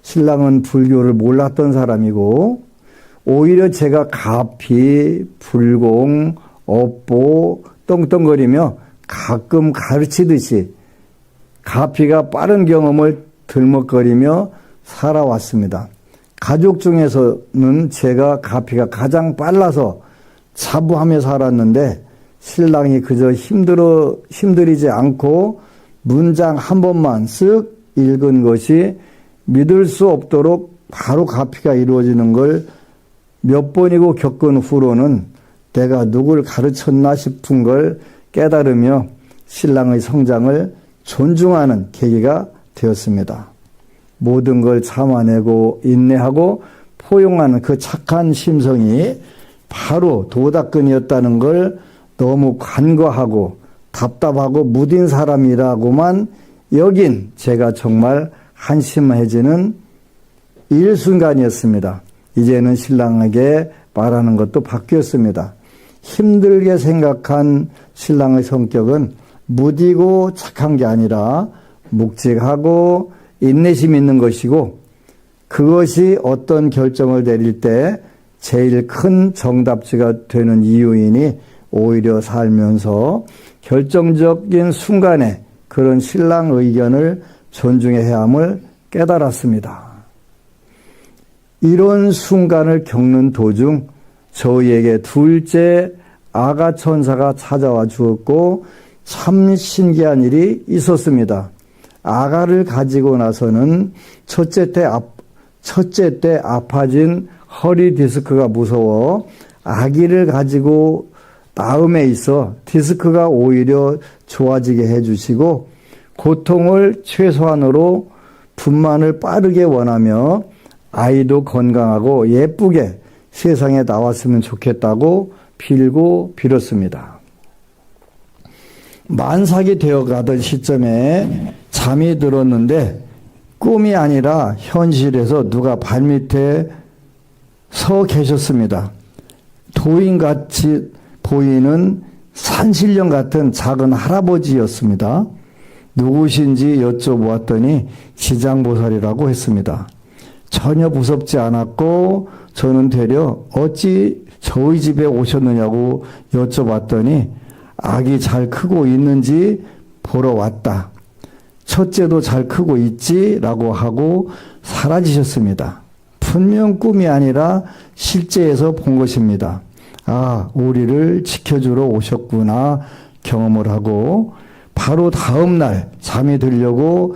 신랑은 불교를 몰랐던 사람이고 오히려 제가 가피, 불공, 업보 떵떵거리며 가끔 가르치듯이 가피가 빠른 경험을 들먹거리며 살아왔습니다. 가족 중에서는 제가 가피가 가장 빨라서 자부하며 살았는데 신랑이 그저 힘들이지 않고 문장 한 번만 쓱 읽은 것이 믿을 수 없도록 바로 가피가 이루어지는 걸 몇 번이고 겪은 후로는 내가 누굴 가르쳤나 싶은 걸 깨달으며 신랑의 성장을 존중하는 계기가 되었습니다. 모든 걸 참아내고 인내하고 포용하는 그 착한 심성이 바로 도닦근이었다는 걸 너무 간과하고 답답하고 무딘 사람이라고만 여긴 제가 정말 한심해지는 일순간이었습니다. 이제는 신랑에게 말하는 것도 바뀌었습니다. 힘들게 생각한 신랑의 성격은 무디고 착한 게 아니라 묵직하고 인내심 있는 것이고 그것이 어떤 결정을 내릴 때 제일 큰 정답지가 되는 이유이니 오히려 살면서 결정적인 순간에 그런 신랑 의견을 존중해야 함을 깨달았습니다. 이런 순간을 겪는 도중 저희에게 둘째 아가 천사가 찾아와 주었고 참 신기한 일이 있었습니다. 아가를 가지고 나서는 첫째 때 아파진 허리 디스크가 무서워 아기를 가지고 낳음에 있어 디스크가 오히려 좋아지게 해주시고 고통을 최소한으로 분만을 빠르게 원하며 아이도 건강하고 예쁘게 세상에 나왔으면 좋겠다고 빌고 빌었습니다. 만삭이 되어가던 시점에 잠이 들었는데 꿈이 아니라 현실에서 누가 발밑에 서 계셨습니다. 도인같이 보이는 산신령 같은 작은 할아버지였습니다. 누구신지 여쭤보았더니 지장보살이라고 했습니다. 전혀 무섭지 않았고 저는 되려 어찌 저희 집에 오셨느냐고 여쭤봤더니 아기 잘 크고 있는지 보러 왔다. 첫째도 잘 크고 있지? 라고 하고 사라지셨습니다. 분명 꿈이 아니라 실제에서 본 것입니다. 아, 우리를 지켜주러 오셨구나 경험을 하고 바로 다음 날 잠이 들려고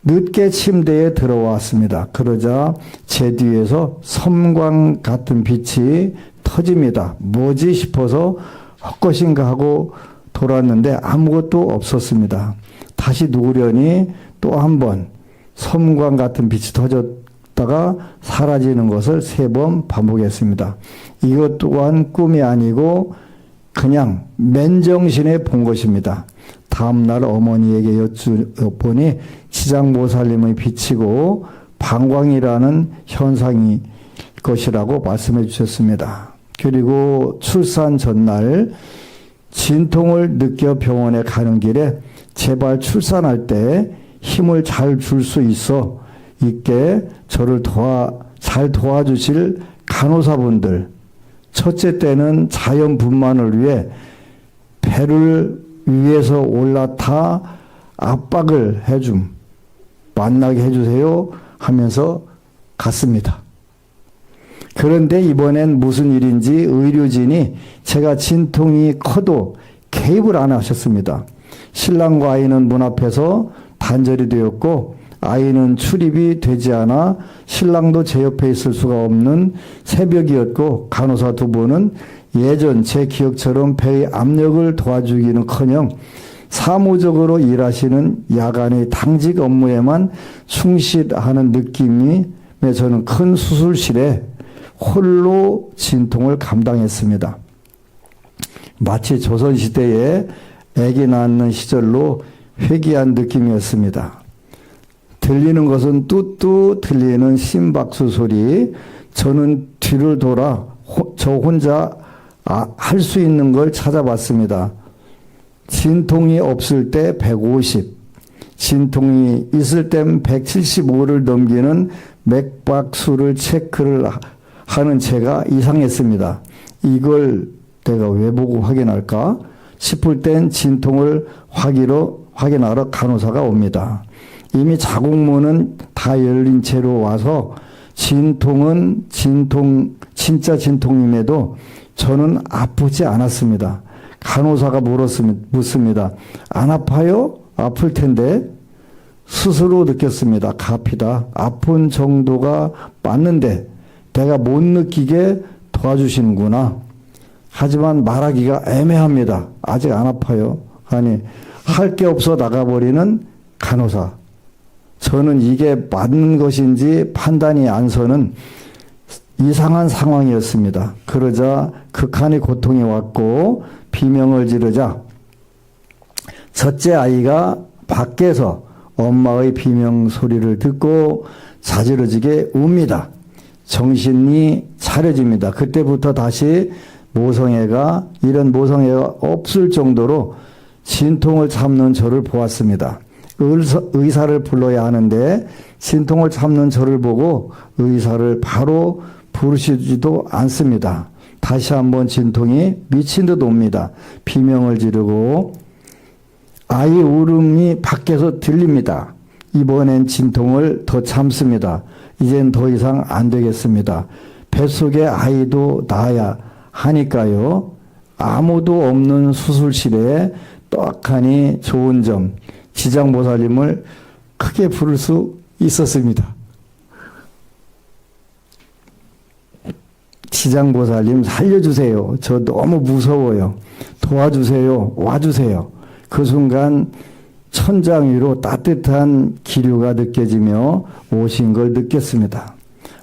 늦게 침대에 들어왔습니다. 그러자 제 뒤에서 섬광 같은 빛이 터집니다. 뭐지 싶어서 헛것인가 하고 돌았는데 아무것도 없었습니다. 다시 누우려니 또 한 번 섬광 같은 빛이 터졌다가 사라지는 것을 3번 반복했습니다. 이것 또한 꿈이 아니고 그냥 맨정신에 본 것입니다. 다음날 어머니에게 여쭈보니 지장보살님의 비치고 방광이라는 현상이 것이라고 말씀해 주셨습니다. 그리고 출산 전날 진통을 느껴 병원에 가는 길에 제발 출산할 때 힘을 잘 줄 수 있게 저를 잘 도와주실 간호사분들, 첫째 때는 자연 분만을 위해 배를 위에서 올라타 압박을 만나게 해주세요 하면서 갔습니다. 그런데 이번엔 무슨 일인지 의료진이 제가 진통이 커도 개입을 안 하셨습니다. 신랑과 아이는 문 앞에서 단절이 되었고 아이는 출입이 되지 않아 신랑도 제 옆에 있을 수가 없는 새벽이었고 간호사 2분은 예전 제 기억처럼 배의 압력을 도와주기는커녕 사무적으로 일하시는 야간의 당직 업무에만 충실하는 느낌이 저는 큰 수술실에 홀로 진통을 감당했습니다. 마치 조선시대에 아기 낳는 시절로 회귀한 느낌이었습니다. 들리는 것은 뚜뚜 들리는 심박수 소리. 저는 뒤를 돌아 저 혼자 할 수 있는 걸 찾아봤습니다. 진통이 없을 때 150, 진통이 있을 땐 175를 넘기는 맥박수를 체크를 하는 제가 이상했습니다. 이걸 내가 왜 보고 확인할까 싶을 땐 진통을 확인하러 간호사가 옵니다. 이미 자궁문은 다 열린 채로 와서 진짜 진통임에도 저는 아프지 않았습니다. 간호사가 묻습니다. 안 아파요? 아플 텐데. 스스로 느꼈습니다. 가피다. 아픈 정도가 맞는데 내가 못 느끼게 도와주시는구나. 하지만 말하기가 애매합니다. 아직 안 아파요. 아니, 할 게 없어 나가버리는 간호사. 저는 이게 맞는 것인지 판단이 안 서는 이상한 상황이었습니다. 그러자 극한의 고통이 왔고 비명을 지르자 첫째 아이가 밖에서 엄마의 비명 소리를 듣고 자지러지게 웁니다. 정신이 차려집니다. 그때부터 다시 이런 모성애가 없을 정도로 진통을 참는 저를 보았습니다. 의사를 불러야 하는데 진통을 참는 저를 보고 의사를 바로 부르시지도 않습니다. 다시 한번 진통이 미친 듯 옵니다. 비명을 지르고 아이 울음이 밖에서 들립니다. 이번엔 진통을 더 참습니다. 이젠 더 이상 안 되겠습니다. 뱃속에 아이도 낳아야 하니까요. 아무도 없는 수술실에 떡하니 좋은 점, 지장보살님을 크게 부를 수 있었습니다. 지장보살님 살려주세요. 저 너무 무서워요. 도와주세요. 와주세요. 그 순간 천장 위로 따뜻한 기류가 느껴지며 오신 걸 느꼈습니다.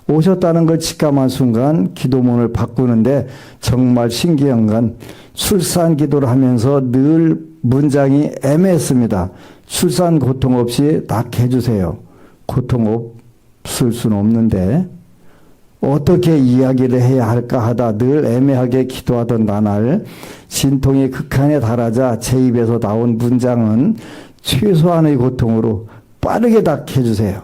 오셨다는 걸 직감한 순간 기도문을 바꾸는데 정말 신기한 건 출산 기도를 하면서 늘 문장이 애매했습니다. 출산 고통 없이 낫게 해주세요. 고통 없을 수는 없는데 어떻게 이야기를 해야 할까 하다 늘 애매하게 기도하던 나날 진통이 극한에 달하자 제 입에서 나온 문장은 최소한의 고통으로 빠르게 낫게 해주세요.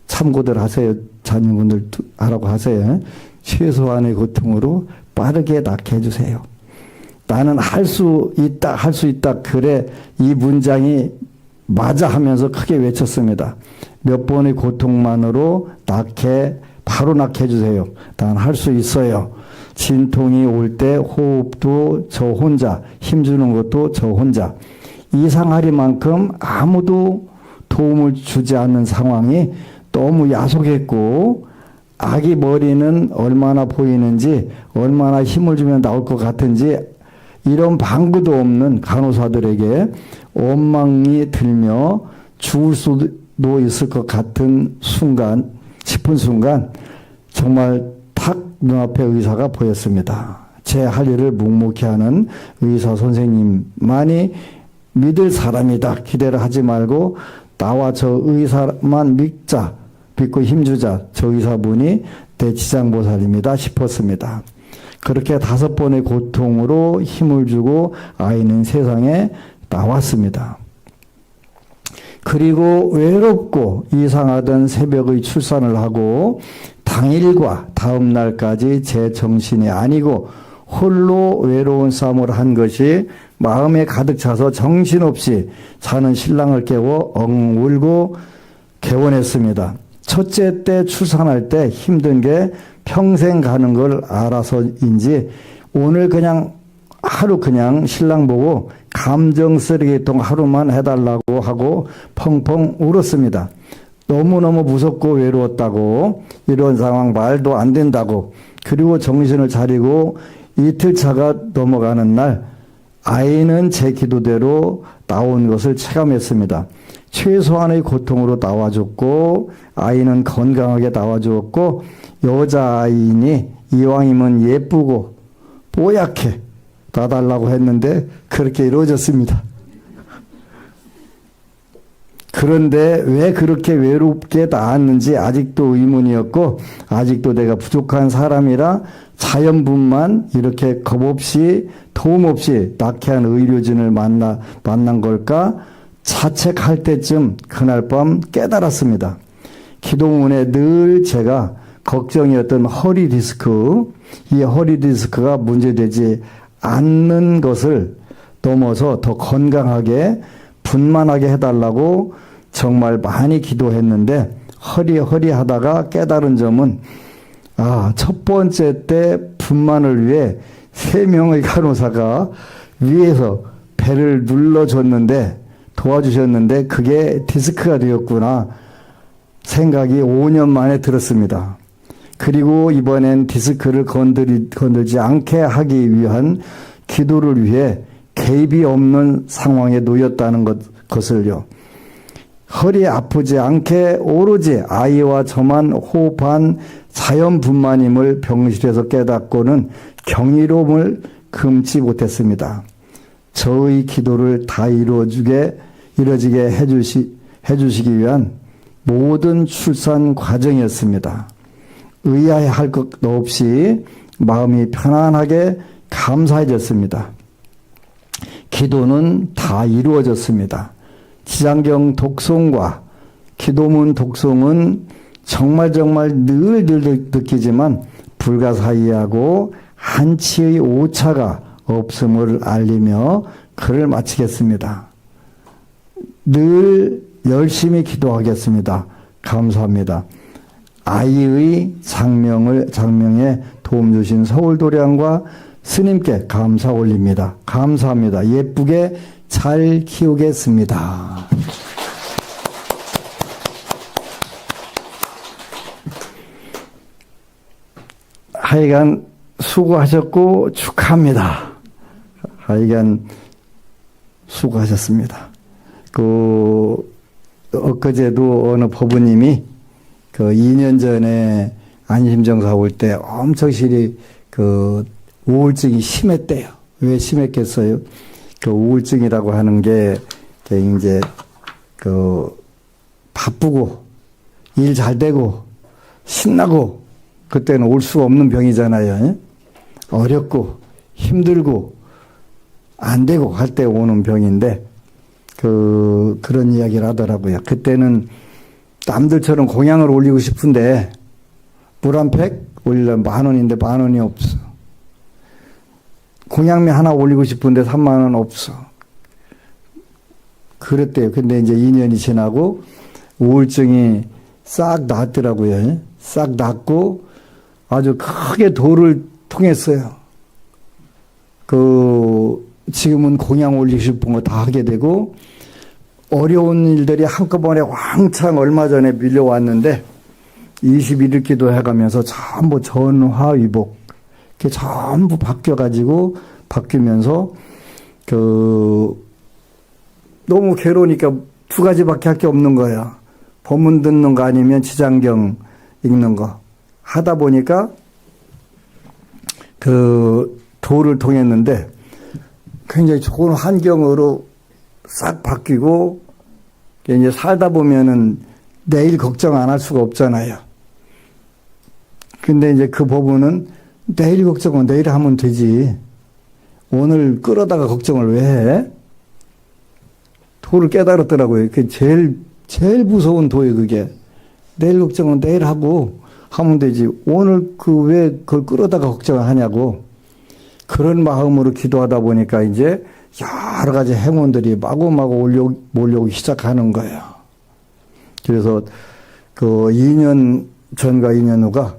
참고들 하세요. 자녀분들 하라고 하세요. 최소한의 고통으로 빠르게 낫게 해주세요. 나는 할 수 있다. 그래 이 문장이 맞아 하면서 크게 외쳤습니다. 몇 번의 고통만으로 바로 낫게 해주세요. 난 할 수 있어요. 진통이 올 때 호흡도 저 혼자, 힘주는 것도 저 혼자. 이상하리만큼 아무도 도움을 주지 않는 상황이 너무 야속했고 아기 머리는 얼마나 보이는지 얼마나 힘을 주면 나올 것 같은지 이런 방구도 없는 간호사들에게 원망이 들며 죽을 수도 있을 것 같은 싶은 순간 정말 탁 눈앞에 의사가 보였습니다. 제 할 일을 묵묵히 하는 의사 선생님만이 믿을 사람이다. 기대를 하지 말고 나와 저 의사만 믿고 힘주자. 저 의사분이 대지장보살입니다 싶었습니다. 그렇게 5번의 고통으로 힘을 주고 아이는 세상에 나왔습니다. 그리고 외롭고 이상하던 새벽의 출산을 하고 당일과 다음 날까지 제 정신이 아니고 홀로 외로운 싸움을 한 것이 마음에 가득 차서 정신없이 자는 신랑을 깨워 엉 울고 개원했습니다. 첫째 때 출산할 때 힘든 게 평생 가는 걸 알아서인지 오늘 그냥 하루 그냥 신랑 보고 감정 쓰레기통 하루만 해달라고 하고 펑펑 울었습니다. 너무너무 무섭고 외로웠다고, 이런 상황 말도 안 된다고. 그리고 정신을 차리고 이틀 차가 넘어가는 날 아이는 제 기도대로 나온 것을 체감했습니다. 최소한의 고통으로 나와줬고 아이는 건강하게 나와주었고 여자아이니 이왕이면 예쁘고 뽀얗게 놔달라고 했는데 그렇게 이루어졌습니다. 그런데 왜 그렇게 외롭게 낳았는지 아직도 의문이었고 아직도 내가 부족한 사람이라 자연분만 이렇게 겁없이 도움 없이 낳게 한 의료진을 만난 걸까 자책할 때쯤 그날 밤 깨달았습니다. 기도문에 늘 제가 걱정이었던 허리 디스크, 이 허리 디스크가 문제되지 않는 것을 넘어서 더 건강하게 분만하게 해달라고 정말 많이 기도했는데 허리 하다가 깨달은 점은 첫 번째 때 분만을 위해 3명의 간호사가 위에서 배를 눌러줬는데 도와주셨는데 그게 디스크가 되었구나 생각이 5년 만에 들었습니다. 그리고 이번엔 디스크를 건들지 않게 하기 위한 기도를 위해 개입이 없는 상황에 놓였다는 것을요. 허리 아프지 않게 오로지 아이와 저만 호흡한 자연분만임을 병실에서 깨닫고는 경이로움을 금치 못했습니다. 저의 기도를 다 이루어지게 해주시기 위한 모든 출산 과정이었습니다. 의아해할 것도 없이 마음이 편안하게 감사해졌습니다. 기도는 다 이루어졌습니다. 지장경 독송과 기도문 독송은 정말 늘 느끼지만 불가사의하고 한치의 오차가 없음을 알리며 글을 마치겠습니다. 늘 열심히 기도하겠습니다. 감사합니다. 아이의 장명에 도움 주신 서울도량과 스님께 감사 올립니다. 감사합니다. 예쁘게 잘 키우겠습니다. 하여간 수고하셨고 축하합니다. 하여간 수고하셨습니다. 엊그제도 어느 법부님이 2년 전에 안심정사 올 때 엄청 우울증이 심했대요. 왜 심했겠어요? 우울증이라고 하는 게 이제 바쁘고 일 잘 되고 신나고 그때는 올 수 없는 병이잖아요. 어렵고 힘들고 안 되고 할 때 오는 병인데 그런 이야기를 하더라고요. 그때는 남들처럼 공양을 올리고 싶은데 물 한 팩 올리려면 10,000원인데 10,000원이 없어. 공양미 하나 올리고 싶은데 30,000원 없어. 그랬대요. 근데 이제 2년이 지나고 우울증이 싹 낫더라고요. 싹 낫고 아주 크게 도를 통했어요. 지금은 공양 올리고 싶은 거 다 하게 되고 어려운 일들이 한꺼번에 왕창 얼마 전에 밀려왔는데 21일 기도해가면서 전부 전화위복 전부 바뀌어가지고 바뀌면서 너무 괴로우니까 두 가지밖에 할 게 없는 거야. 법문 듣는 거 아니면 지장경 읽는 거. 하다 보니까 도를 통했는데 굉장히 좋은 환경으로 싹 바뀌고 이제 살다 보면은 내일 걱정 안 할 수가 없잖아요. 근데 이제 그 법문은 내일 걱정은 내일 하면 되지. 오늘 끌어다가 걱정을 왜 해? 도를 깨달았더라고요. 그게 제일 무서운 도예요, 그게. 내일 걱정은 내일 하고 하면 되지. 오늘 왜 그걸 끌어다가 걱정을 하냐고. 그런 마음으로 기도하다 보니까 이제 여러 가지 행운들이 마구마구 몰려오기 시작하는 거예요. 그래서 2년 전과 2년 후가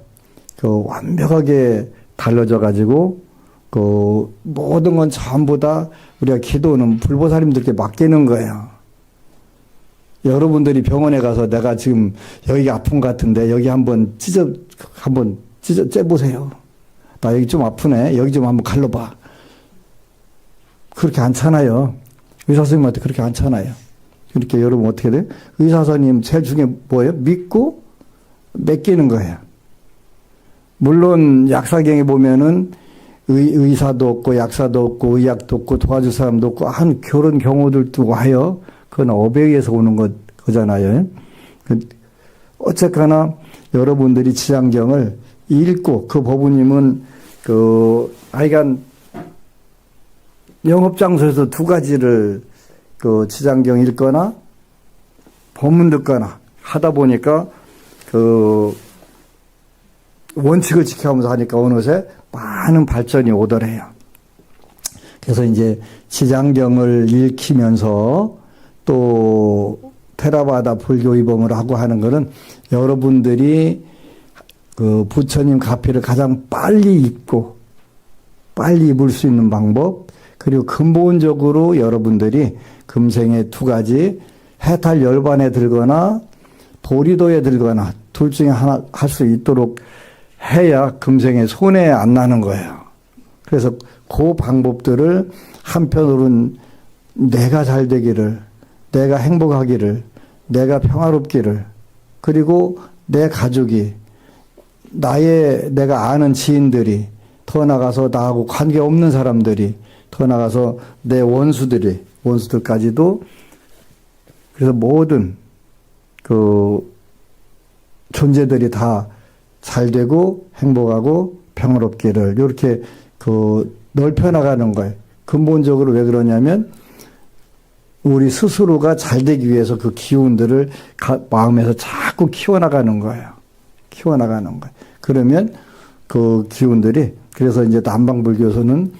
완벽하게 달라져 가지고 모든 건 전부 다 우리가 기도는 불보살님들께 맡기는 거예요. 여러분들이 병원에 가서 내가 지금 여기가 아픈 것 같은데 여기 한번 째보세요. 나 여기 좀 아프네. 여기 좀 한번 갈라봐. 그렇게 않잖아요. 의사 선생님한테 그렇게 않잖아요. 그렇게 여러분 어떻게 돼? 의사 선생님 제일 중요한 뭐예요? 믿고 맡기는 거예요. 물론 약사경에 보면은 의사도 없고 약사도 없고 의학도 없고 도와줄 사람도 없고 한 그런 경우들도 와요. 그건 업에 의해서 오는 거잖아요. 어쨌거나 여러분들이 지장경을 읽고 그 법부님은 하여간 영업장소에서 두 가지를 지장경 읽거나 법문 듣거나 하다 보니까 원칙을 지켜가면서 하니까 어느새 많은 발전이 오더래요. 그래서 이제 지장경을 읽히면서 또 테라바다 불교의범을 하고 하는 거는 여러분들이 부처님 가피를 가장 빨리 입고 빨리 입을 수 있는 방법, 그리고 근본적으로 여러분들이 금생에 두 가지 해탈 열반에 들거나 도리도에 들거나 둘 중에 하나 할 수 있도록 해야 금생에 손해 안 나는 거예요. 그래서 그 방법들을 한편으로는 내가 잘 되기를, 내가 행복하기를, 내가 평화롭기를, 그리고 내 가족이, 내가 아는 지인들이, 더 나가서 나하고 관계없는 사람들이, 더 나가서 내 원수들까지도, 그래서 모든 존재들이 다 잘 되고 행복하고 평화롭기를 이렇게 넓혀 나가는 거예요. 근본적으로 왜 그러냐면 우리 스스로가 잘 되기 위해서 그 기운들을 마음에서 자꾸 키워나가는 거예요. 키워나가는 거예요. 그러면 그 기운들이, 그래서 이제 남방불교에서는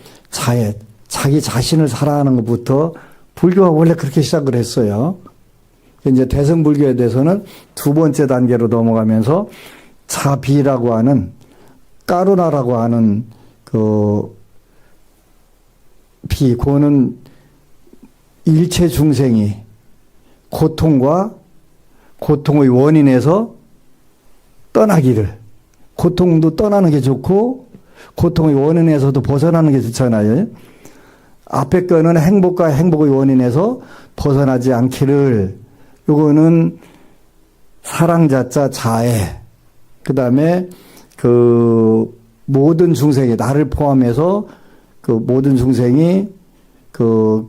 자기 자신을 사랑하는 것부터 불교가 원래 그렇게 시작을 했어요. 이제 대승불교에 대해서는 두 번째 단계로 넘어가면서 자비라고 하는, 까루나라고 하는 그거는 일체 중생이 고통의 원인에서 떠나기를, 고통도 떠나는 게 좋고 고통의 원인에서도 벗어나는 게 좋잖아요. 앞에 거는 행복과 행복의 원인에서 벗어나지 않기를, 요거는 사랑자자 자애, 그 다음에 모든 중생이, 나를 포함해서 모든 중생이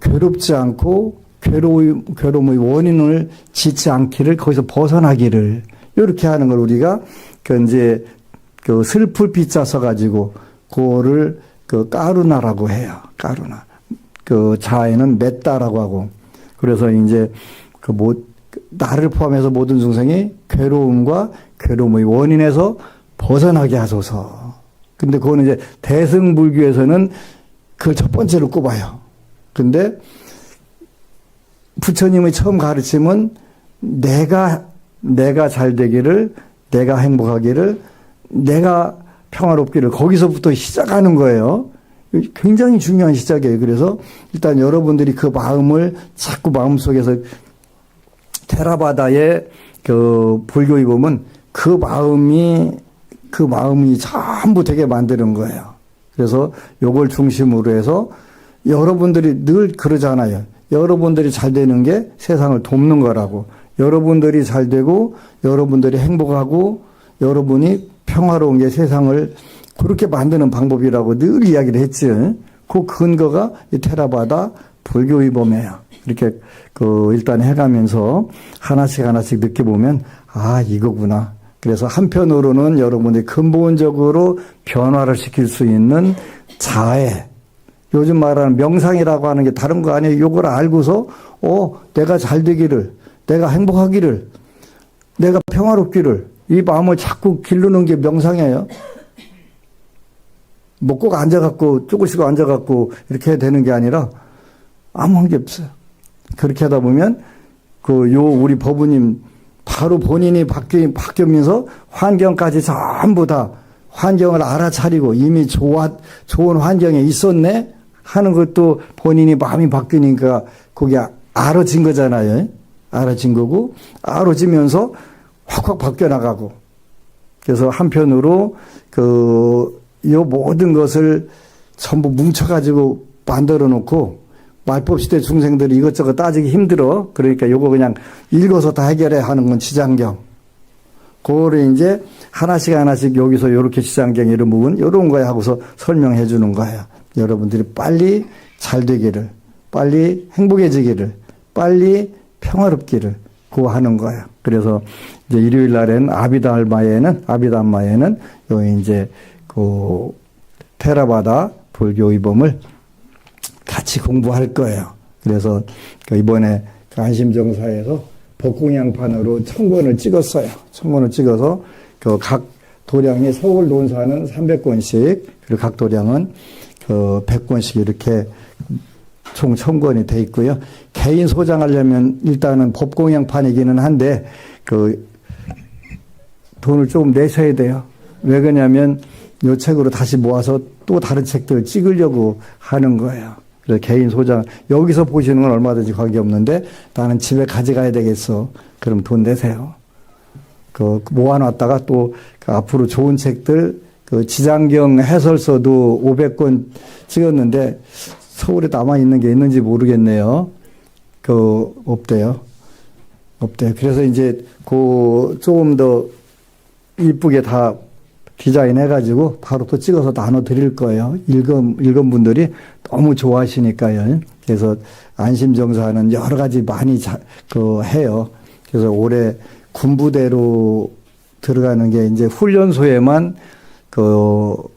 괴롭지 않고 괴로움의 원인을 짓지 않기를, 거기서 벗어나기를, 이렇게 하는 걸 우리가 이제 슬플 빛자 써가지고 그거를 까루나라고 해요. 까루나. 자애는 맺다라고 하고. 그래서 이제 나를 포함해서 모든 중생이 괴로움과 괴로움의 원인에서 벗어나게 하소서. 근데 그거는 이제 대승불교에서는 그걸 첫 번째로 꼽아요. 근데 부처님의 처음 가르침은 내가 잘 되기를, 내가 행복하기를, 내가 평화롭기를, 거기서부터 시작하는 거예요. 굉장히 중요한 시작이에요. 그래서 일단 여러분들이 그 마음을 자꾸 마음속에서, 테라바다의 불교의 보면 그 마음이 전부 되게 만드는 거예요. 그래서 요걸 중심으로 해서 여러분들이 늘 그러잖아요. 여러분들이 잘 되는 게 세상을 돕는 거라고. 여러분들이 잘 되고 여러분들이 행복하고 여러분이 평화로운 게 세상을 그렇게 만드는 방법이라고 늘 이야기를 했지. 그 근거가 이 테라바다 불교의범이에요. 이렇게 일단 해가면서 하나씩 느껴보면 아 이거구나. 그래서 한편으로는 여러분이 근본적으로 변화를 시킬 수 있는 자해. 요즘 말하는 명상이라고 하는 게 다른 거 아니에요. 이걸 알고서 내가 잘 되기를, 내가 행복하기를, 내가 평화롭기를 이 마음을 자꾸 기르는 게 명상이에요. 뭐 꼭 앉아갖고 조금씩 앉아갖고 이렇게 해야 되는 게 아니라 아무 한 게 없어요. 그렇게 하다 보면 우리 법우님 바로 본인이 바뀌면서 환경까지 전부 다 환경을 알아차리고 이미 좋은 환경에 있었네 하는 것도 본인이 마음이 바뀌니까 그게 알아진 거잖아요. 알아진 거고 알아지면서 확확 바뀌어 나가고 그래서 한편으로 요 모든 것을 전부 뭉쳐가지고 만들어 놓고 말법 시대 중생들이 이것저것 따지기 힘들어. 그러니까 요거 그냥 읽어서 다 해결해 하는 건 지장경. 그거를 이제 하나씩 여기서 요렇게 지장경 이런 부분 요런 거에 하고서 설명해 주는 거예요. 여러분들이 빨리 잘 되기를, 빨리 행복해지기를, 빨리 평화롭기를 그거 하는 거예요. 그래서 이제 일요일 날에는 아비담마에는 요 이제 테라바다 불교의범을 같이 공부할 거예요. 그래서 이번에 안심정사에서 법공양판으로 청권을 찍었어요. 청권을 찍어서 각 도량이 서울 논사는 300권씩 그리고 각 도량은 100권씩 이렇게 총 청권이 돼 있고요. 개인 소장하려면 일단은 법공양판이기는 한데 돈을 조금 내셔야 돼요. 왜 그러냐면 이 책으로 다시 모아서 또 다른 책들을 찍으려고 하는 거예요. 그래서 개인 소장, 여기서 보시는 건 얼마든지 관계없는데 나는 집에 가져가야 되겠어. 그럼 돈 내세요. 모아놨다가 또 앞으로 좋은 책들, 지장경 해설서도 500권 찍었는데 서울에 남아있는 게 있는지 모르겠네요. 없대요. 그래서 이제 조금 더 이쁘게 다 디자인 해가지고 바로 또 찍어서 나눠 드릴 거예요. 읽은 분들이 너무 좋아하시니까요. 그래서 안심정사는 여러 가지 많이 해요. 그래서 올해 군부대로 들어가는 게 이제 훈련소에만 1억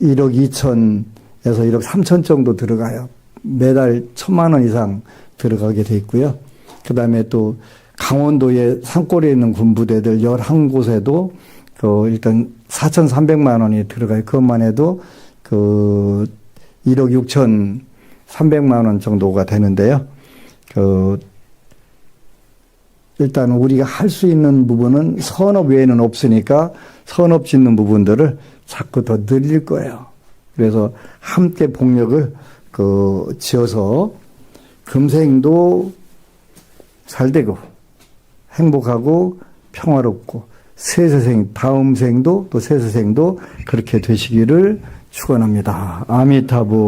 2천에서 1억 3천 정도 들어가요. 매달 1,000만 원 이상 들어가게 돼 있고요. 그 다음에 또 강원도에 산골에 있는 군부대들 11곳에도 일단 4,300만 원이 들어가요. 그것만 해도 1억 6,300만 원 정도가 되는데요. 일단 우리가 할 수 있는 부분은 선업 외에는 없으니까 선업 짓는 부분들을 자꾸 더 늘릴 거예요. 그래서 함께 복력을 지어서 금생도 잘 되고 행복하고 평화롭고 세세생 다음 생도 또 세세생도 그렇게 되시기를 축원합니다. 아미타부.